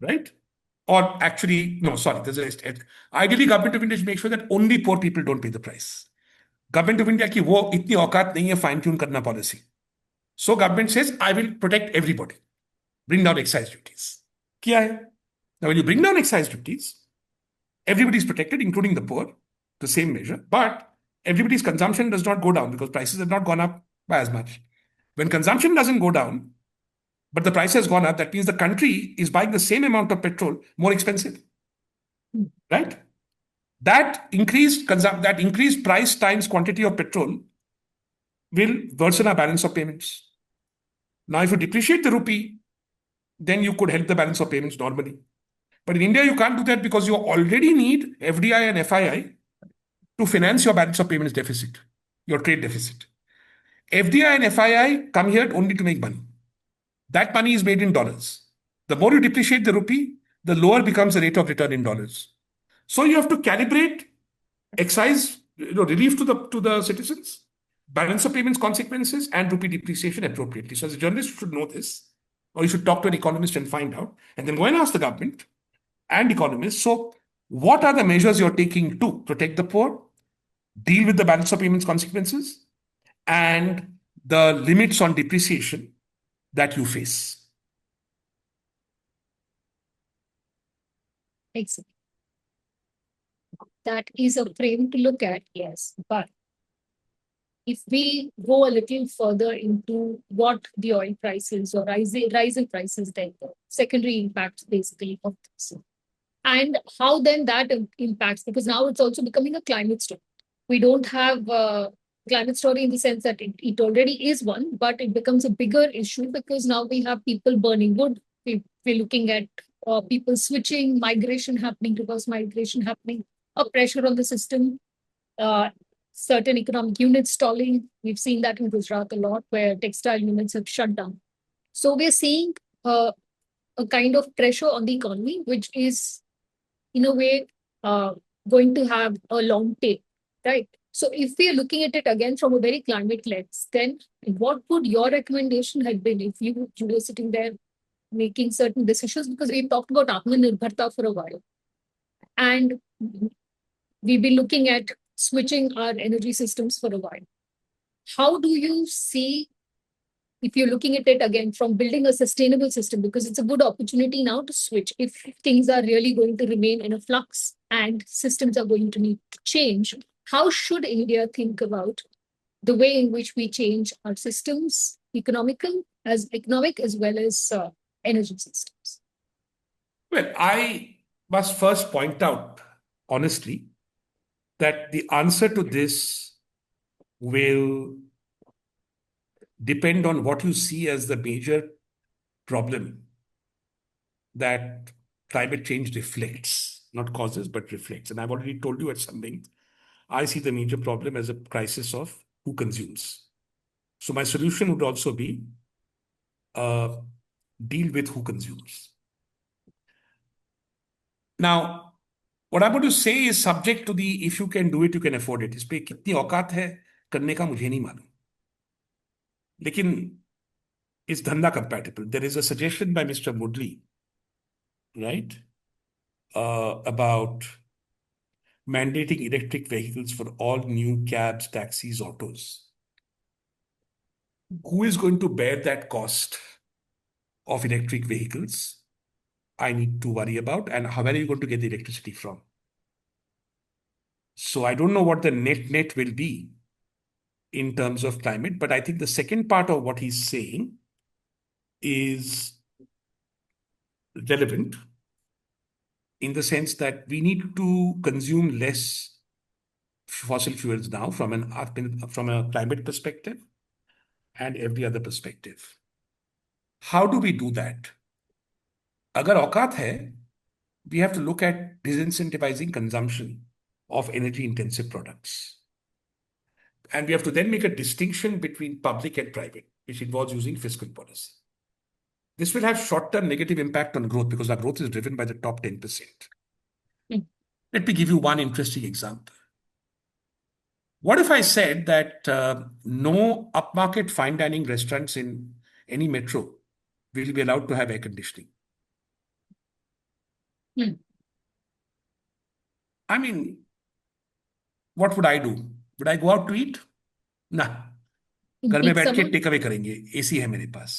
right? Or actually, no, sorry, ideally government of India should make sure that only poor people don't pay the price. Government of India की वो इतनी औकात नहीं है fine tune करना policy. So government says, I will protect everybody. Bring down excise duties. किया है? Now, when you bring down excise duties, everybody is protected, including the poor, the same measure, but everybody's consumption does not go down because prices have not gone up by as much. When consumption doesn't go down, but the price has gone up, that means the country is buying the same amount of petrol more expensive, right? That increased price times quantity of petrol will worsen our balance of payments. Now, if you depreciate the rupee, then you could help the balance of payments normally. But in India, you can't do that because you already need FDI and FII to finance your balance of payments deficit, your trade deficit. FDI and FII come here only to make money. That money is made in dollars. The more you depreciate the rupee, the lower becomes the rate of return in dollars. So you have to calibrate excise relief to the citizens, balance of payments consequences, and rupee depreciation appropriately. So as a journalist, you should know this, or you should talk to an economist and find out, and then go and ask the government and economists. So what are the measures you're taking to protect the poor, deal with the balance of payments consequences, and the limits on depreciation that you face? Excellent. That is a frame to look at, yes. But if we go a little further into what the oil prices or rising prices, then the secondary impacts basically of this. And how then that impacts, because now it's also becoming a climate story. We don't have a climate story in the sense that it already is one, but it becomes a bigger issue because now we have people burning wood. We're looking at people switching, migration happening, reverse migration happening, a pressure on the system, certain economic units stalling. We've seen that in Gujarat a lot, where textile units have shut down. So we're seeing a kind of pressure on the economy, which is in a way going to have a long tail, right? So if we are looking at it again from a very climate lens, then what would your recommendation have been if you were sitting there making certain decisions? Because we've talked about Atmanirbharta for a while. And we've been looking at switching our energy systems for a while. How do you see, if you're looking at it again from building a sustainable system, because it's a good opportunity now to switch if things are really going to remain in a flux and systems are going to need to change, how should India think about the way in which we change our systems, economic as well as energy systems? Well, I must first point out, honestly, that the answer to this will depend on what you see as the major problem that climate change reflects, not causes, but reflects. And I've already told you at some length, I see the major problem as a crisis of who consumes. So my solution would also be deal with who consumes. Now, what I'm going to say is subject to the if you can do it, you can afford it. इस पे कितनी औकात है करने का मुझे नहीं मालूम. लेकिन it's धंधा compatible. There is a suggestion by Mr. Mudli, right, about mandating electric vehicles for all new cabs, taxis, autos. Who is going to bear that cost of electric vehicles? I need to worry about, and where are you going to get the electricity from? So I don't know what the net will be in terms of climate, but I think the second part of what he's saying is relevant, in the sense that we need to consume less fossil fuels now from a climate perspective and every other perspective. How do we do that? Agar औकात है, we have to look at disincentivizing consumption of energy intensive products. And we have to then make a distinction between public and private, which involves using fiscal policy. This will have short-term negative impact on growth because our growth is driven by the top 10%. Let me give you one interesting example. What if I said that no upmarket fine dining restaurants in any metro will be allowed to have air conditioning? I mean, what would I do? Would I go out to eat? Nah. घर में बैठ के take away करेंगे, AC है मेरे पास.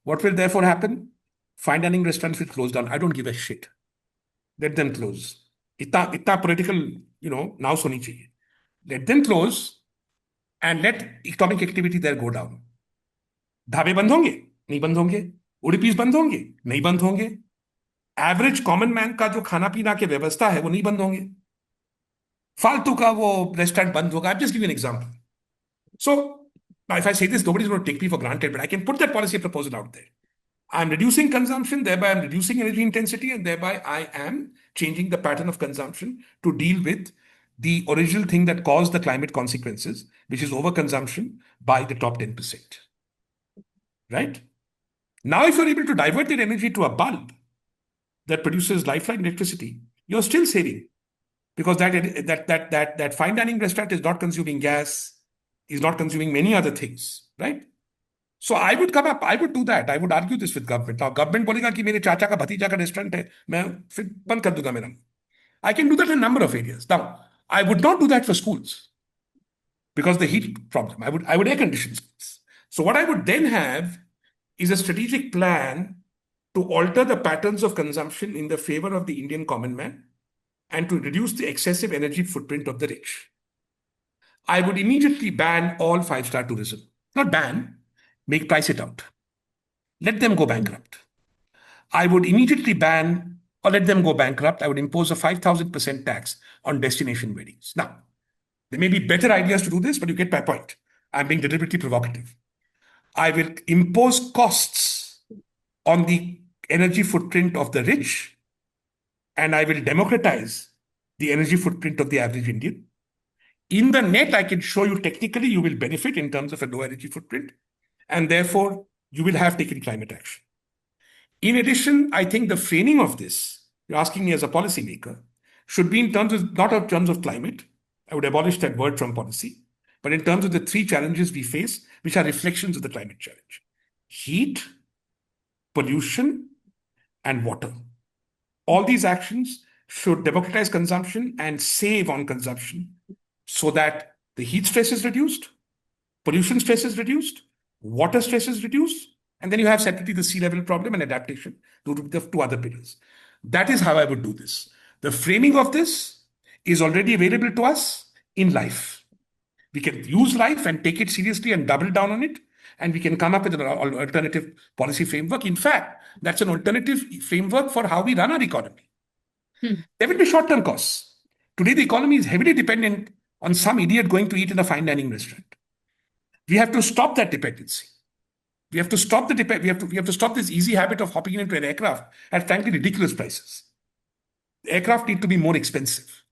What will therefore happen? Fine dining restaurants will close down. I don't give a shit. Let them close. इतना political, now होनी चाहिए. Let them close and let economic activity there go down. ढाबे बंद होंगे? नहीं बंद होंगे. उडुपीज बंद होंगे? नहीं बंद होंगे. एवरेज कॉमन मैन का जो खाना पीना की व्यवस्था है वो नहीं बंद होंगे. फालतू का वो रेस्टोरेंट बंद होगा. I'll just give you an example. So now if I say this, nobody's going to take me for granted, but I can put that policy proposal out there. I'm reducing consumption, thereby I'm reducing energy intensity, and thereby I am changing the pattern of consumption to deal with the original thing that caused the climate consequences, which is overconsumption by the top 10%. Right? Now, if you're able to divert that energy to a bulb that produces lifeline electricity, you're still saving. Because that fine dining restaurant is not consuming gas, is not consuming many other things, right? So I would come up, I would do that. I would argue this with government. Now, government बोलेगा कि मेरे चाचा का भतीजा का restaurant है, मैं फिर बंद कर दूंगा मेरा. I can do that in a number of areas. Now, I would not do that for schools because the heat problem. I would air condition schools. So what I would then have is a strategic plan to alter the patterns of consumption in the favor of the Indian common man and to reduce the excessive energy footprint of the rich. I would immediately ban all five-star tourism. Not ban, price it out. Let them go bankrupt. I would immediately ban or let them go bankrupt. I would impose a 5,000% tax on destination weddings. Now, there may be better ideas to do this, but you get my point. I'm being deliberately provocative. I will impose costs on the energy footprint of the rich, and I will democratize the energy footprint of the average Indian. In the net, I can show you technically you will benefit in terms of a low energy footprint, and therefore you will have taken climate action. In addition, I think the framing of this, you're asking me as a policymaker, should be in terms of, not in terms of climate. I would abolish that word from policy, but in terms of the three challenges we face, which are reflections of the climate challenge: heat, pollution, and water. All these actions should democratize consumption and save on consumption so that the heat stress is reduced, pollution stress is reduced, water stress is reduced, and then you have separately the sea level problem and adaptation to the two other pillars. That is how I would do this. The framing of this is already available to us in life. We can use life and take it seriously and double down on it, and we can come up with an alternative policy framework. In fact, that's an alternative framework for how we run our economy. There will be short-term costs. Today, the economy is heavily dependent on some idiot going to eat in a fine dining restaurant. We have to stop that dependency. We have to stop we have to stop this easy habit of hopping into an aircraft at frankly ridiculous prices. The aircraft need to be more expensive.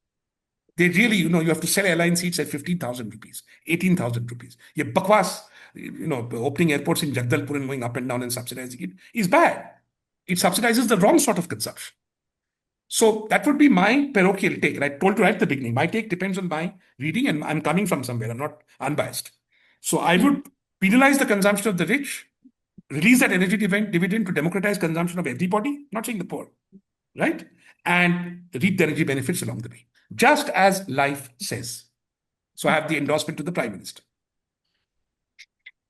They really, you have to sell airline seats at 15,000 rupees, 18,000 rupees. Ye bakwas, opening airports in Jagdalpur and going up and down and subsidizing it is bad. It subsidizes the wrong sort of consumption. So that would be my parochial take. And I told you right at the beginning, my take depends on my reading, and I'm coming from somewhere. I'm not unbiased. So I would penalize the consumption of the rich, release that energy dividend to democratize consumption of everybody, not saying the poor, right? And reap the energy benefits along the way, just as life says. So I have the endorsement to the Prime Minister.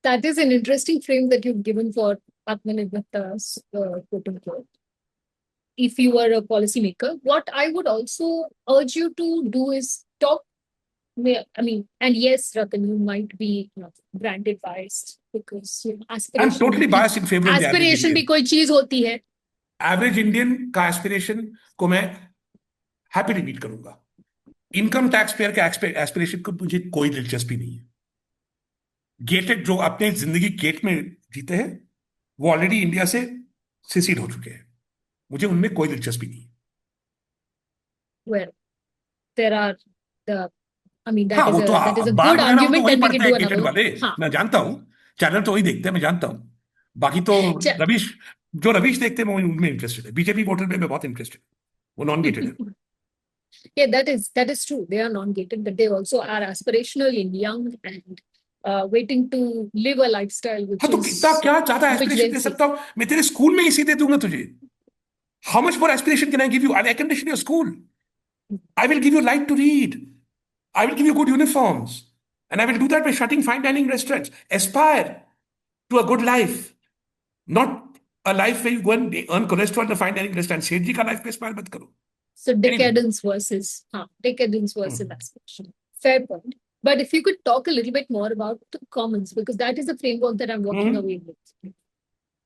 That is an interesting frame that you've given for Atmanirbharta, quote unquote. If you are a policymaker, what I would also urge you to do is talk. And yes, Ratan, you might be branded biased because aspiration. I'm totally biased in favor of the aspiration भी कोई चीज होती है. Average Indian का aspiration को मैं happily meet करूंगा। Income tax payer के एस्पिरेशन को मुझे कोई दिलचस्पी नहीं है। गेटेड जो अपने जिंदगी गेट में जीते हैं वो ऑलरेडी इंडिया से सिसीड हो चुके हैं, मुझे उनमें कोई दिलचस्पी नहीं है। Well, there are the, I mean, हाँ, वो तो that is a bar good वगैरह वो तो argument वही and we can पढ़ते do हैं गेटेड another one. वाले, हाँ, मैं जानता हूँ, चैनल तो वही देखते हैं, मैं जानता हूँ। बाकी तो च- रवीश देखते हैं, मैं उनमें इंटरेस्टेड है। बीजेपी वोटर में मैं बहुत इंटरेस्टेड, वो नॉन गेटेड है। Yeah, that is true. They are non-gated, but they also are aspirational and young and waiting to live a lifestyle which हाँ, तो is कितना क्या ज्यादा which aspiration they they see. सकता हूँ मैं? तेरे स्कूल में ही सीधे दूंगा तुझे। How much more aspiration can I give you? I air condition your school, I will give you light to read, I will give you good uniforms, and I will do that by shutting fine dining restaurants. Aspire to a good life, not a life where you go and earn cholesterol at a fine dining restaurant. सेठ जी का life पे aspire मत करो। So Anyway. decadence versus aspiration. Fair point. But if you could talk a little bit more about the commons, because that is the framework that I'm walking away with.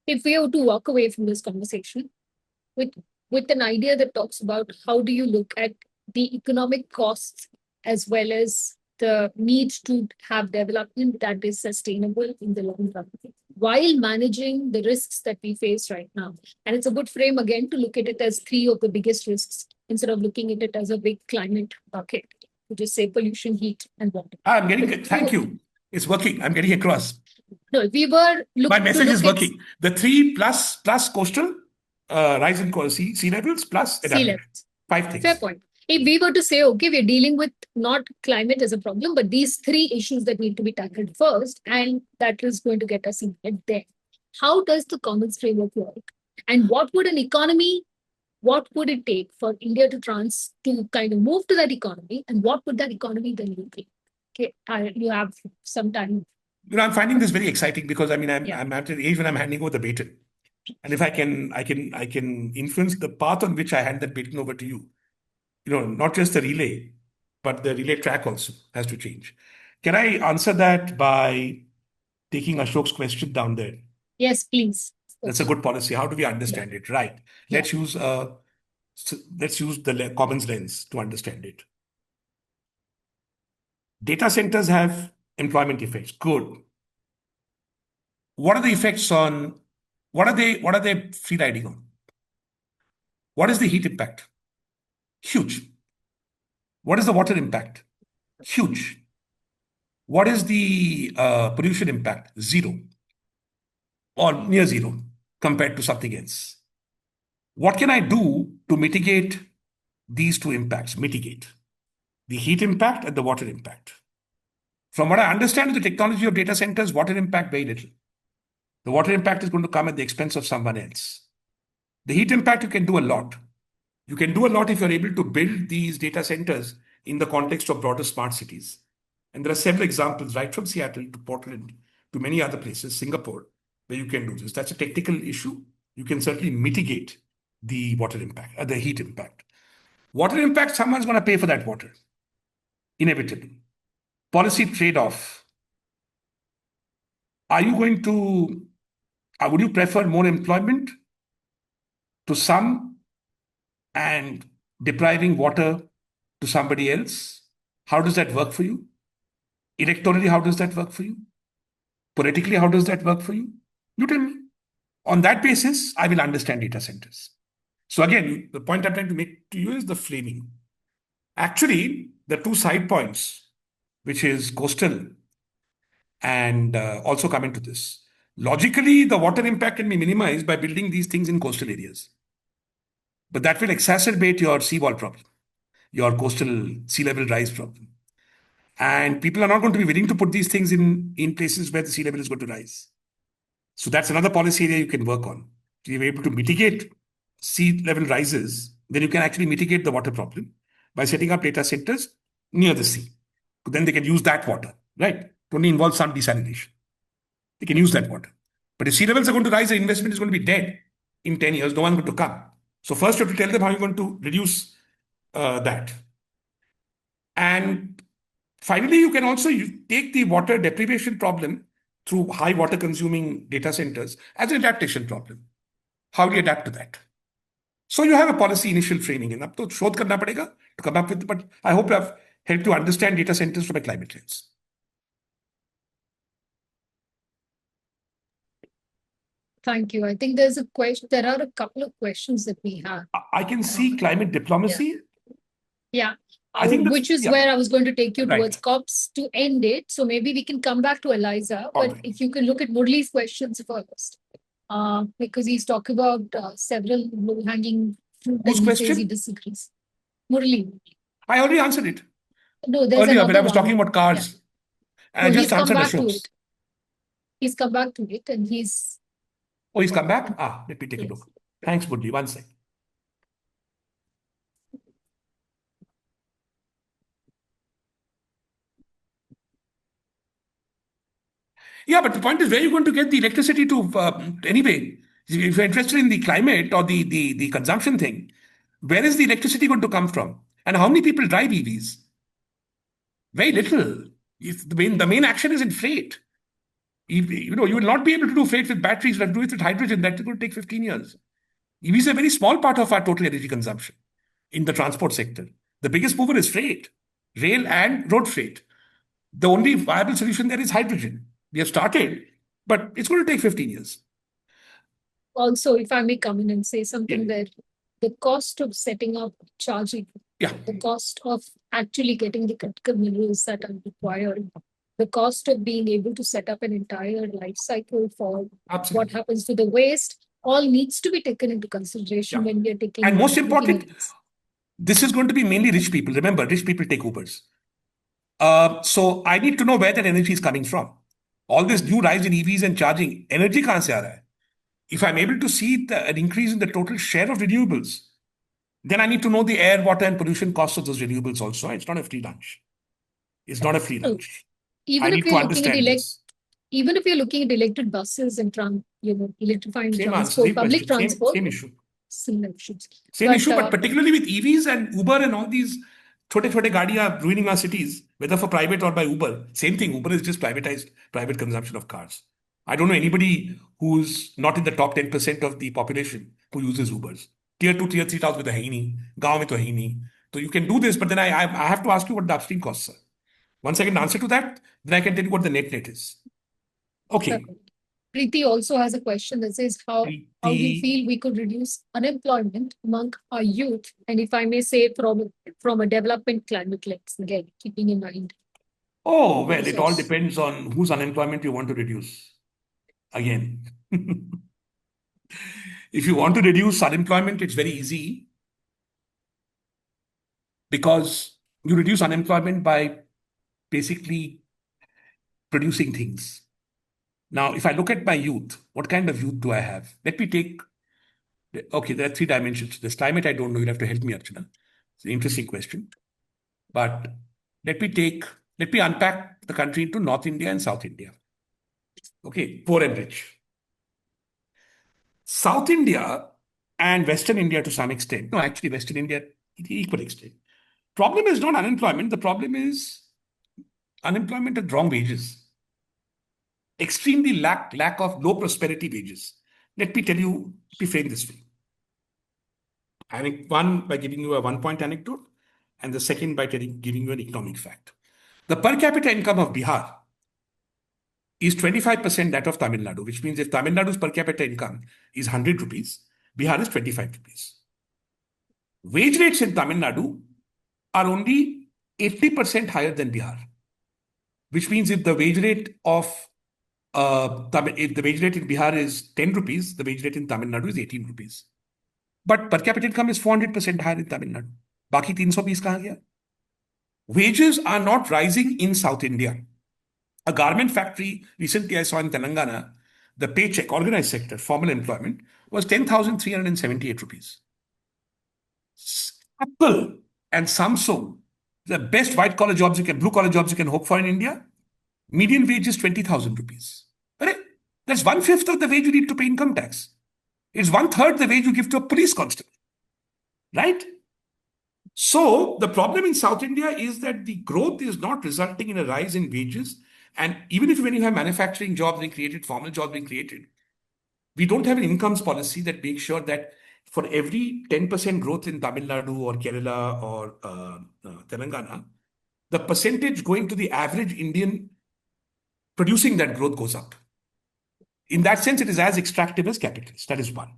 If we were to walk away from this conversation with an idea that talks about how do you look at the economic costs as well as the need to have development that is sustainable in the long run, while managing the risks that we face right now. And it's a good frame again to look at it as three of the biggest risks instead of looking at it as a big climate bucket, which is say pollution, heat, and water. I'm getting it. Thank you. It's working. I'm getting across. No, if we were looking My message is at working. The 3 plus coastal, rise in sea levels plus sea adaptation. levels. 5 things. Fair point. If we were to say, okay, we're dealing with not climate as a problem, but these 3 issues that need to be tackled first, and that is going to get us in there. How does the commons framework work? And what would it take for India to kind of move to that economy? And what would that economy then look like? Okay, you have some time. You know, I'm finding this very exciting because I mean, Yeah. I'm at an age when I'm handing over the baton, and if I can influence the path on which I hand that baton over to you. You know, not just the relay, but the relay track also has to change. Can I answer that by taking Ashok's question down there? Yes, please. That's a good policy. How do we understand it? Right. Let's use the commons lens to understand it. Data centers have employment effects. Good. What are the effects on? What are they free riding on? What is the heat impact? Huge. What is the water impact? Huge. What is the pollution impact? Zero or near zero compared to something else. What can I do to mitigate these 2 impacts? Mitigate the heat impact and the water impact. From what I understand of the technology of data centers, water impact very little. The water impact is going to come at the expense of someone else. The heat impact, you can do a lot. You can do a lot if you're able to build these data centers in the context of broader smart cities. And there are several examples, right from Seattle to Portland to many other places, Singapore, where you can do this. That's a technical issue. You can certainly mitigate the water impact, the heat impact. Water impact, someone's going to pay for that water, inevitably. Policy trade-off. Are you going to, would you prefer more employment to some and depriving water to somebody else? How does that work for you? Electorally, how does that work for you? Politically, how does that work for you? You tell me. On that basis, I will understand data centers. So again, the point I'm trying to make to you is the framing. Actually, the 2 side points, which is coastal and also come into this. Logically, the water impact can be minimized by building these things in coastal areas. But that will exacerbate your seawall problem, your coastal sea level rise problem. And people are not going to be willing to put these things in places where the sea level is going to rise. So that's another policy area you can work on. If you're able to mitigate sea level rises, then you can actually mitigate the water problem by setting up data centers near the sea. Then they can use that water, right? It only involves some desalination. They can use that water. But if sea levels are going to rise, the investment is going to be dead in 10 years. No one's going to come. So first you have to tell them how you're going to reduce that. And finally, you can also take the water deprivation problem through high water consuming data centers as an adaptation problem. How do you adapt to that? So you have a policy initial framing, and अब तो शोध करना पड़ेगा to come up with. But I hope I've helped you understand data centers from a climate lens. Thank you. I think there's a question. There are a couple of questions that we have. I can see climate diplomacy. Yeah. I think Which is where I was going to take you Right. towards COPs to end it. So maybe we can come back to Eliza, All but right. if you can look at Murli's questions first, because he's talking about several low-hanging fruit Whose and he says he question? disagrees. Murli. I already answered it No, there's earlier when I another was one. talking about cars. And No, I he's just come answered back to Ashok's. it. He's come back to it and he's Oh, he's come back? Let me take a Yes. look. Thanks, Buddy. One sec. Yeah, but the point is, where are you going to get the electricity to anyway? If you're interested in the climate or the consumption thing, where is the electricity going to come from? And how many people drive EVs? Very little. The main action is in freight. You will not be able to do freight with batteries. You'll have to do it with hydrogen. That's going to take 15 years. EVs are a very small part of our total energy consumption in the transport sector. The biggest mover is freight, rail and road freight. The only viable solution there is hydrogen. We have started, but it's going to take 15 years. also, if I may come in and say something there, the cost of setting up charging, Yeah. the cost of actually getting the critical minerals that are required, the cost of being able to set up an entire life cycle for what Absolutely. happens to the waste, all needs to be taken into consideration when we are taking. And most looking at important, this. this is going to be mainly rich people. Remember, rich people take Ubers. So I need to know where that energy is coming from. All this new rise in EVs and charging, energy kahan se aa raha hai? If I'm able to see an increase in the total share of renewables, then I need to know the air, water, and pollution costs of those renewables also. It's not a free lunch. It's not a free lunch. I Even need if to you're looking at understand this. even if you're looking at electric buses and electrifying Same answer, transport, same public question, transport, same issue. similar issues. Same But, issue, but particularly with EVs and Uber and all these छोटे गाड़ियां ruining our cities, whether for private or by Uber. Same thing. Uber is just privatized private consumption of cars. I don't know anybody who's not in the top 10% of the population who uses Ubers. Tier 2, Tier 3 towns with the है ही नहीं, गांव में तो है ही नहीं. So you can do this, but then I have to ask you what the upstream costs are. Once I get an answer to that, then I can tell you what the net is. Okay. Preeti also has a question that says, how do you feel we could reduce unemployment among our youth? And if I may say, from a development climate lens, again, keeping in mind. Oh, well, it all Yes. depends on whose unemployment you want to reduce. Again. If you want to reduce unemployment, it's very easy because you reduce unemployment by basically producing things. Now, if I look at my youth, what kind of youth do I have? Let me take, okay, there are 3 dimensions. This climate, I don't know. You'll have to help me, Archana. It's an interesting question. But let me unpack the country into North India and South India. Okay, poor and rich. South India and Western India to some extent, no, actually Western India to equal extent. Problem is not unemployment. The problem is unemployment at wrong wages. Extremely lack of low prosperity wages. Let me tell you, let me frame this way. One by giving you a 1-point anecdote, and the second by giving you an economic fact. The per capita income of Bihar is 25% that of Tamil Nadu, which means if Tamil Nadu's per capita income is 100 rupees, Bihar is 25 rupees. Wage rates in Tamil Nadu are only 80% higher than Bihar, which means if the wage rate in Bihar is 10 rupees, the wage rate in Tamil Nadu is 18 rupees. But per capita income is 400% higher in Tamil Nadu. Baki 320 kahan gaya? Wages are not rising in South India. A garment factory recently I saw in Telangana, the paycheck, organized sector, formal employment, was 10,378 rupees. Apple and Samsung, the best blue collar jobs you can hope for in India, median wage is 20,000 rupees. That's 1/5 of the wage you need to pay income tax. It's 1/3 the wage you give to a police constable. Right? So the problem in South India is that the growth is not resulting in a rise in wages. And even when you have manufacturing jobs being created, formal jobs being created, we don't have an incomes policy that makes sure that for every 10% growth in Tamil Nadu or Kerala or Telangana, the percentage going to the average Indian producing that growth goes up. In that sense, it is as extractive as capitalist. That is one.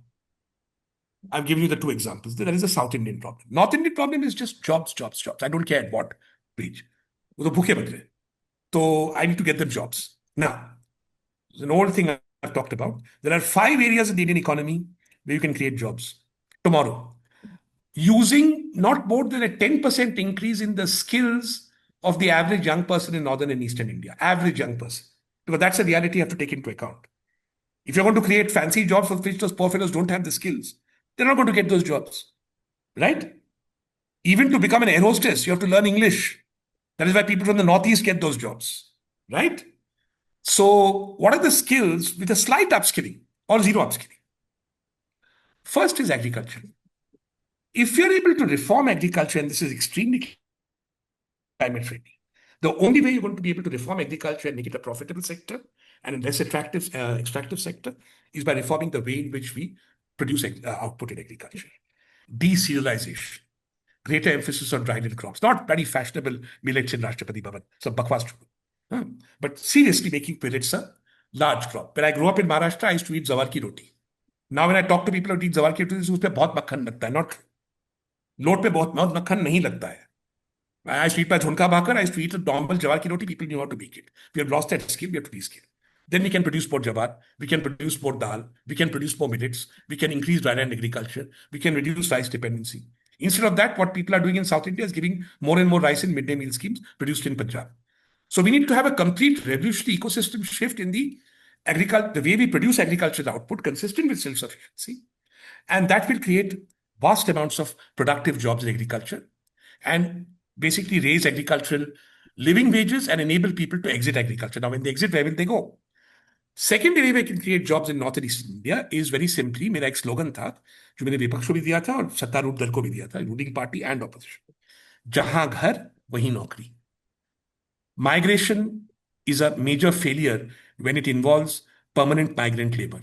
I've given you the two examples. There is a South Indian problem. North Indian problem is just jobs, jobs, jobs. I don't care at what wage. वो तो भूखे बैठ रहे हैं. So I need to get them jobs. Now, there's an old thing I've talked about. There are 5 areas in the Indian economy where you can create jobs tomorrow, using not more than a 10% increase in the skills of the average young person in northern and eastern India. Average young person. Because that's a reality you have to take into account. If you're going to create fancy jobs for which those poor fellows don't have the skills, they're not going to get those jobs. Right? Even to become an air hostess, you have to learn English. That is why people from the Northeast get those jobs. Right? So, what are the skills with a slight upskilling or zero upskilling? First is agriculture. If you're able to reform agriculture, and this is extremely climate friendly, the only way you're going to be able to reform agriculture and make it a profitable sector and a less attractive, extractive sector is by reforming the way in which we produce output in agriculture. Deserialization, greater emphasis on dried crops, not very fashionable millets in Rashtrapati Bhavan, some bakwas too. But seriously making millets a large crop. When I grew up in Maharashtra, I used to eat zawar ki roti. Now when I talk to people who eat zawar ki roti, उसपे बहुत मक्खन लगता है. Not लोट पे बहुत मक्खन नहीं लगता है. I used to eat my झुनका Bhaker. I used to eat a normal jawar ki roti. People knew how to make it. We have lost that skill. We have to reskill. Then we can produce more jawar. We can produce more dal. We can produce more millets. We can increase dryland agriculture. We can reduce rice dependency. Instead of that, what people are doing in South India is giving more and more rice in midday meal schemes produced in Punjab. So we need to have a complete revolutionary ecosystem shift in the agriculture, the way we produce agricultural output consistent with self-sufficiency. And that will create vast amounts of productive jobs in agriculture and basically raise agricultural living wages and enable people to exit agriculture. Now, when they exit, where will they go? Second area where we can create jobs in North and East India is very simply, मेरा एक slogan था, जो मैंने विपक्ष को भी दिया था और सत्तारूढ़ दल को भी दिया था, ruling party and opposition. जहां घर, वहीं नौकरी. Migration is a major failure when it involves permanent migrant labor.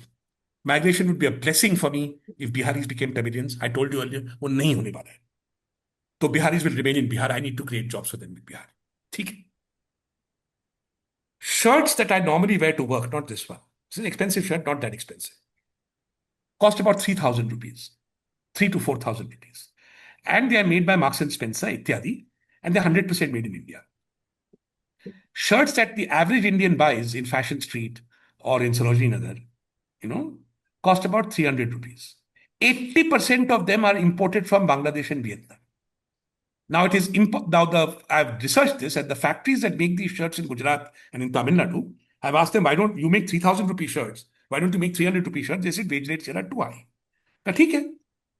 Migration would be a blessing for me if Biharis became Tamilians. I told you earlier, वो नहीं होने वाला है. So Biharis will remain in Bihar. I need to create jobs for them in Bihar. ठीक है. Shirts that I normally wear to work, not this one. This is an expensive shirt, not that expensive. Cost about 3,000 rupees, 3 to 4,000 rupees. And they are made by Marks and Spencer, ityadi, and they're 100% made in India. Shirts that the average Indian buys in Fashion Street or in Sarojini Nagar, cost about 300 rupees. 80% of them are imported from Bangladesh and Vietnam. Now it is I've researched this, and the factories that make these shirts in Gujarat and in Tamil Nadu, I've asked them, why don't you make 3,000 rupee shirts? Why don't you make 300 rupee shirts? They said wage rates here are too high. Now, okay,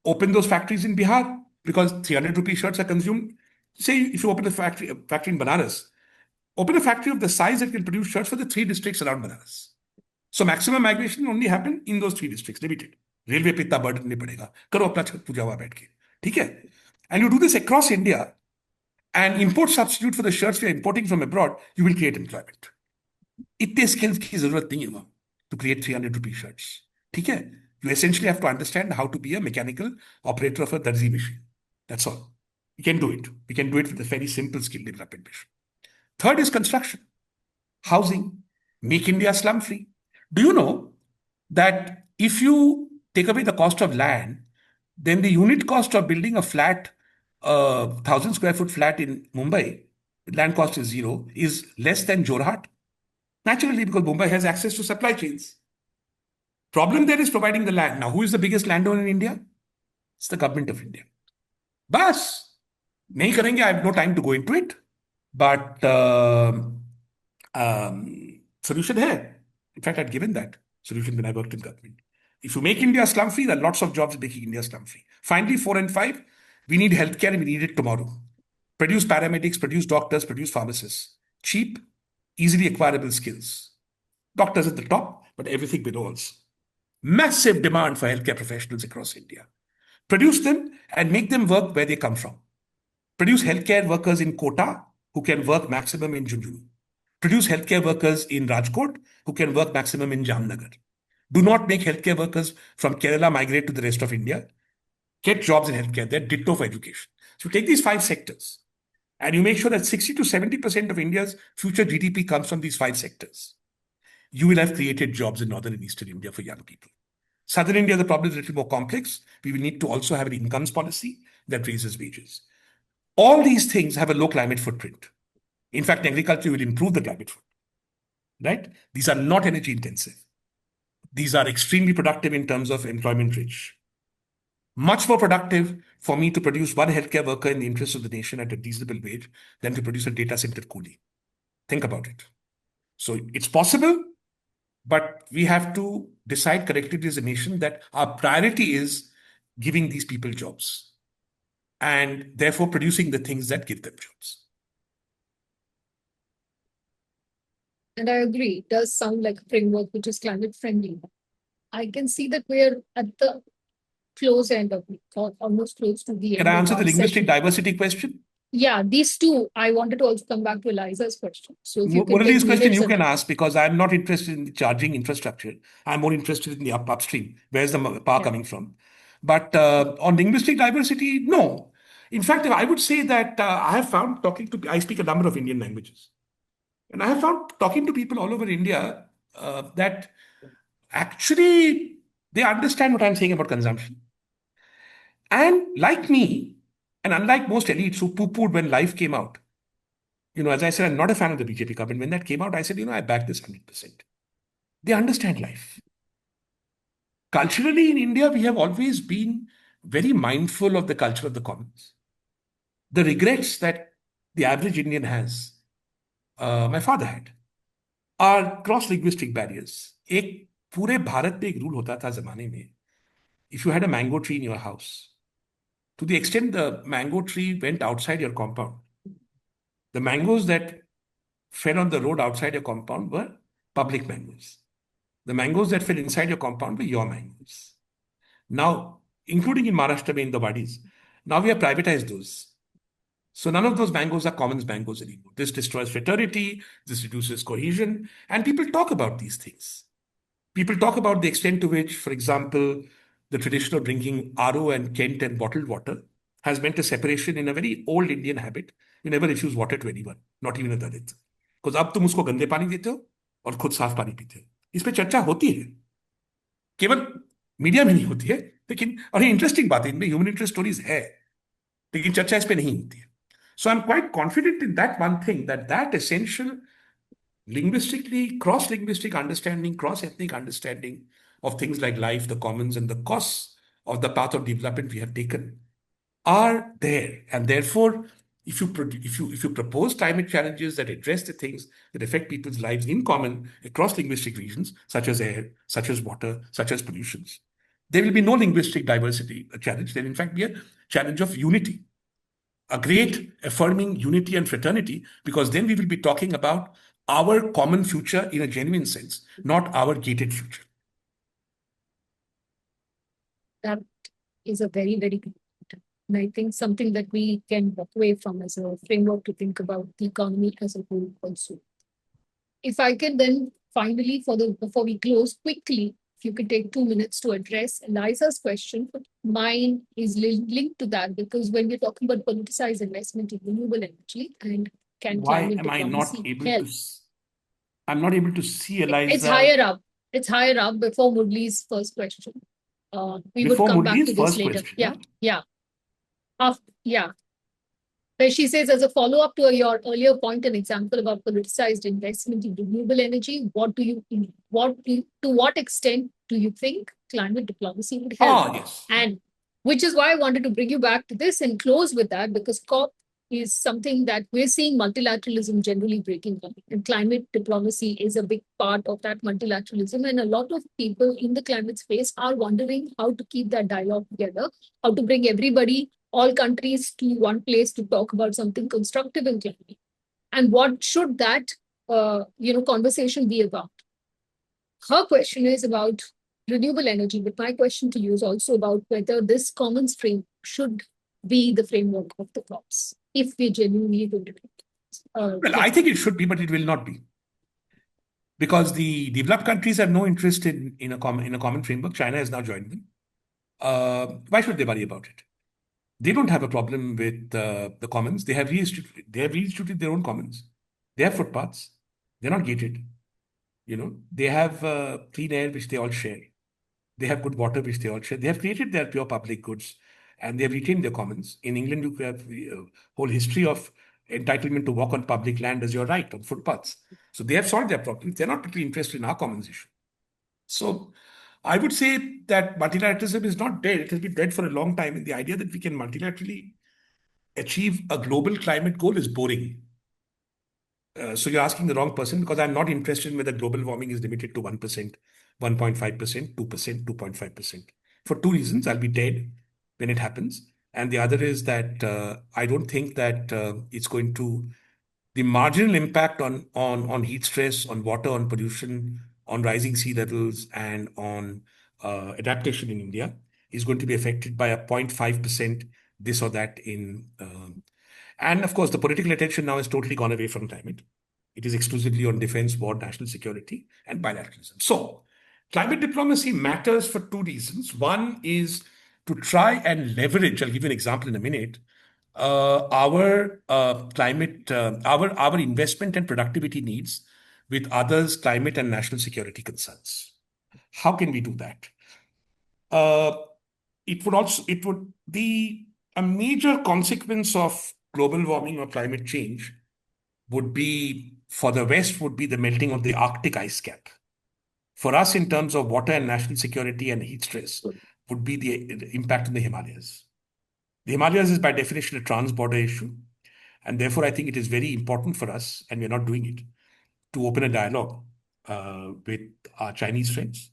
open those factories in Bihar because 300 rupee shirts are consumed. Say if you open a factory in Banaras, open a factory of the size that can produce shirts for the 3 districts around Banaras. So maximum migration only happen in those 3 districts. Limited. Railway पे इतना burden नहीं पड़ेगा. करो अपना छत पूजा हुआ बैठ के. ठीक है? And you do this across India and import substitute for the shirts we are importing from abroad, you will create employment. इतने skills की जरूरत नहीं है वहां to create 300 rupee shirts. ठीक है? You essentially have to understand how to be a mechanical operator of a darzi machine. That's all. You can do it. We can do it with a very simple skill development mission. Third is construction, housing, make India slum free. Do you know that if you take away the cost of land, then the unit cost of building a flat, 1,000 square foot flat in Mumbai, land cost is 0, is less than Jorhat? Naturally, because Mumbai has access to supply chains. Problem there is providing the land. Now, who is the biggest landowner in India? It's the government of India. Bas, nahi karenge, I have no time to go into it. But solution hai. In fact, I'd given that solution when I worked in government. If you make India slum-free, there are lots of jobs making India slum-free. Finally, 4 and 5, we need healthcare and we need it tomorrow. Produce paramedics, produce doctors, produce pharmacists. Cheap, easily acquirable skills. Doctors at the top, but everything below also. Massive demand for healthcare professionals across India. Produce them and make them work where they come from. Produce healthcare workers in Kota who can work maximum in Junjunu. Produce healthcare workers in Rajkot who can work maximum in Jamnagar. Do not make healthcare workers from Kerala migrate to the rest of India. get jobs in healthcare. They're ditto for education. So take these 5 sectors and you make sure that 60 to 70% of India's future GDP comes from these 5 sectors. You will have created jobs in northern and eastern India for young people. Southern India, the problem is a little more complex. We will need to also have an incomes policy that raises wages. All these things have a low climate footprint. In fact, agriculture will improve the climate footprint, right? These are not energy intensive. These are extremely productive in terms of employment rich. Much more productive for me to produce one healthcare worker in the interest of the nation at a reasonable wage than to produce a data center coolie. Think about it. So it's possible, but we have to decide collectively as a nation that our priority is giving these people jobs and therefore producing the things that give them jobs. And I agree, it does sound like a framework which is climate friendly. I can see that we're at the close end of it, or almost close to the Can end I of answer our the linguistic session. diversity question? Yeah, these two, I wanted to also come back to Eliza's question. So if you can Murali's take question minutes you and can ask because I'm not interested in the charging infrastructure. I'm more interested in the upstream. Where's the power Yeah. coming from? But on linguistic diversity, no. In fact, I would say that I have found I speak a number of Indian languages. And I have found talking to people all over India that actually they understand what I'm saying about consumption. And like me, and unlike most elites who poo-pooed when Life came out, as I said, I'm not a fan of the BJP government. When that came out, I said, I back this 100%. They understand life. Culturally in India, we have always been very mindful of the culture of the commons. The regrets that the average Indian has, my father had, are cross-linguistic barriers. एक पूरे भारत में एक rule होता था जमाने में. If you had a mango tree in your house, to the extent the mango tree went outside your compound, the mangoes that fell on the road outside your compound were public mangoes. The mangoes that fell inside your compound were your mangoes. Now, including in Maharashtra, in the Wadis, now we have privatized those. So none of those mangoes are commons mangoes anymore. This destroys fraternity, this reduces cohesion, and people talk about these things. People talk about the extent to which, for example, the tradition of drinking RO and Kent and bottled water has meant a separation in a very old Indian habit. You never refuse water to anyone, not even a Dalit. Because अब तुम उसको गंदे पानी देते हो और खुद साफ पानी पीते हो. इस पे चर्चा होती है. केवल मीडिया में नहीं होती है, लेकिन और ये इंटरेस्टिंग बात है, इनमें ह्यूमन इंटरेस्ट स्टोरीज है, लेकिन चर्चा इस पे नहीं होती है. So I'm quite confident in that one thing, that essential linguistically, cross-linguistic understanding, cross-ethnic understanding of things like life, the commons, and the costs of the path of development we have taken are there. And therefore, if you propose climate challenges that address the things that affect people's lives in common across linguistic regions, such as air, such as water, such as pollutions, there will be no linguistic diversity challenge. There will in fact be a challenge of unity, a great affirming unity and fraternity, because then we will be talking about our common future in a genuine sense, not our gated future. That is a very, very good point. And I think something that we can walk away from as a framework to think about the economy as a whole also. If I can then finally, before we close, quickly, if you could take 2 minutes to address Eliza's question, but mine is linked to that, because when we're talking about politicized investment in renewable energy and can Why climate am I not diplomacy able help? to? I'm not able to see Eliza. It's higher up. It's higher up before Murli's first question. We would Before come back Murli's to this first later. question, Yeah, yeah. Yeah. Where she says, as a follow-up to your earlier point, an example about politicized investment in renewable energy, to what extent do you think climate diplomacy would help? yes. And which is why I wanted to bring you back to this and close with that, because COP is something that we're seeing multilateralism generally breaking down. And climate diplomacy is a big part of that multilateralism. And a lot of people in the climate space are wondering how to keep that dialogue together, how to bring everybody, all countries, to one place to talk about something constructive in climate. And what should that conversation be about? Her question is about renewable energy, but my question to you is also about whether this commons frame should be the framework of the COPs, if we genuinely going to do it. Well, I think it should be, but it will not be. Because the developed countries have no interest in a common framework. China has now joined them. Why should they worry about it? They don't have a problem with the commons. They have reinstituted their own commons. They have footpaths. They're not gated. They have clean air, which they all share. They have good water, which they all share. They have created their pure public goods, and they have retained their commons. In England, you have a whole history of entitlement to walk on public land as your right, on footpaths. So they have solved their problems. They're not particularly interested in our commons issue. So I would say that multilateralism is not dead. It has been dead for a long time. And the idea that we can multilaterally achieve a global climate goal is boring. So you're asking the wrong person, because I'm not interested in whether global warming is limited to 1%, 1.5%, 2%, 2.5%. For two reasons. I'll be dead when it happens. And the other is that I don't think that it's going to, the marginal impact on heat stress, on water, on pollution, on rising sea levels, and on adaptation in India is going to be affected by a 0.5% this or that in. And of course, the political attention now has totally gone away from climate. It is exclusively on defense, war, national security, and bilateralism. So, climate diplomacy matters for two reasons. One is to try and leverage, I'll give you an example in a minute, our climate, our investment and productivity needs with others' climate and national security concerns. How can we do that? It would be a major consequence of global warming or climate change would be, for the West, would be the melting of the Arctic ice cap. For us, in terms of water and national security and heat stress, would be the impact in the Himalayas. The Himalayas is by definition a trans-border issue. And therefore, I think it is very important for us, and we're not doing it, to open a dialogue with our Chinese friends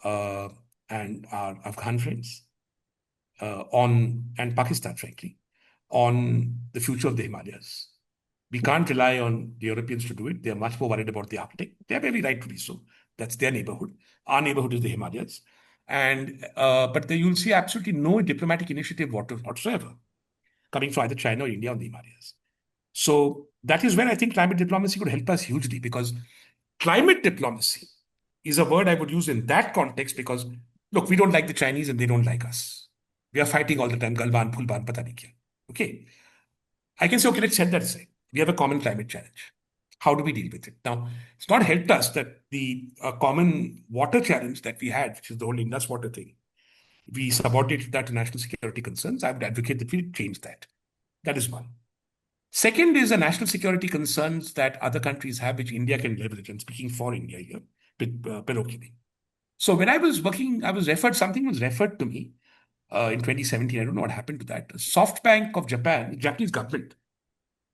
and our Afghan friends and Pakistan, frankly, on the future of the Himalayas. We can't rely on the Europeans to do it. They are much more worried about the Arctic. They have every right to be so. That's their neighborhood. Our neighborhood is the Himalayas. But you'll see absolutely no diplomatic initiative whatsoever coming from either China or India on the Himalayas. So that is where I think climate diplomacy could help us hugely, because climate diplomacy is a word I would use in that context, because, look, we don't like the Chinese and they don't like us. We are fighting all the time. Galvan, Phulban, pata nahi kya. Okay. I can say, okay, let's set that aside. We have a common climate challenge. How do we deal with it? Now, it's not helped us that the common water challenge that we had, which is the whole Indus water thing, we subordinated that to national security concerns. I would advocate that we change that. That is one. Second is the national security concerns that other countries have, which India can leverage. I'm speaking for India here, with Perokini. So when I was working, something was referred to me in 2017. I don't know what happened to that. SoftBank of Japan, the Japanese government,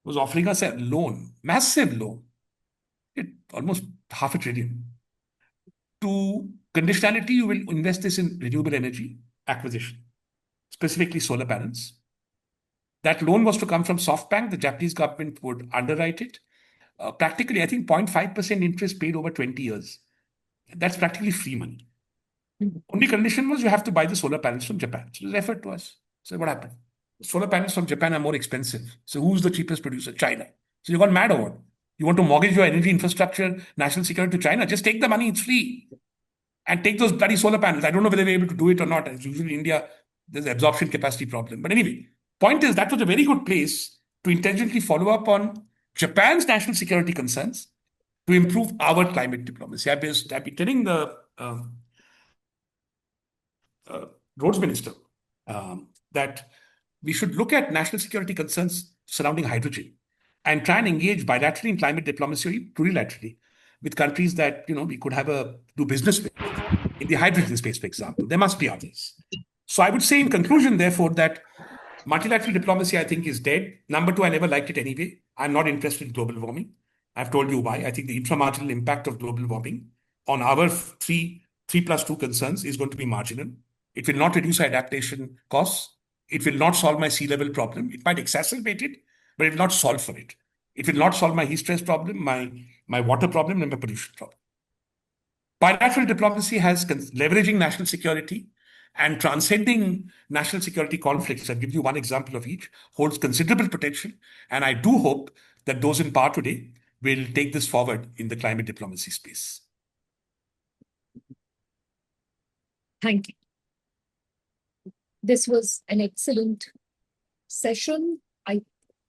was offering us a loan, massive loan, almost $500 billion. To conditionality, you will invest this in renewable energy acquisition, specifically solar panels. That loan was to come from SoftBank. The Japanese government would underwrite it. Practically, I think 0.5% interest paid over 20 years. That's practically free money. Only condition was you have to buy the solar panels from Japan. So it was referred to us. So what happened? Solar panels from Japan are more expensive. So who's the cheapest producer? China. So you got mad or what? You want to mortgage your energy infrastructure, national security to China? Just take the money, it's free. And take those bloody solar panels. I don't know whether they're able to do it or not. As usually in India, there's an absorption capacity problem. But anyway, point is that was a very good place to intelligently follow up on Japan's national security concerns to improve our climate diplomacy. I've been telling the roads minister that we should look at national security concerns surrounding hydrogen and try and engage bilaterally in climate diplomacy or plurilaterally with countries that we could do business with in the hydrogen space, for example. There must be others. So I would say in conclusion, therefore, that multilateral diplomacy, I think, is dead. Number two, I never liked it anyway. I'm not interested in global warming. I've told you why. I think the inframarginal impact of global warming on our 3+2 concerns is going to be marginal. It will not reduce our adaptation costs. It will not solve my sea level problem. It might exacerbate it, but it will not solve for it. It will not solve my heat stress problem, my water problem, and my pollution problem. Bilateral diplomacy has leveraging national security and transcending national security conflicts. I'll give you one example of each, holds considerable potential. And I do hope that those in power today will take this forward in the climate diplomacy space. Thank you. This was an excellent session.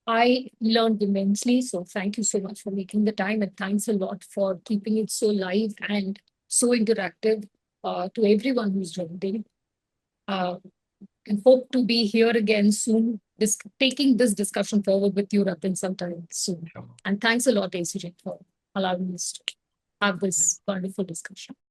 I learned immensely. So thank you so much for making the time, and thanks a lot for keeping it so live and so interactive to everyone who's joined in. And hope to be here again soon, taking this discussion forward with you, Ratan, sometime soon. Sure. And thanks a lot, ACJ, for allowing us to have this wonderful discussion.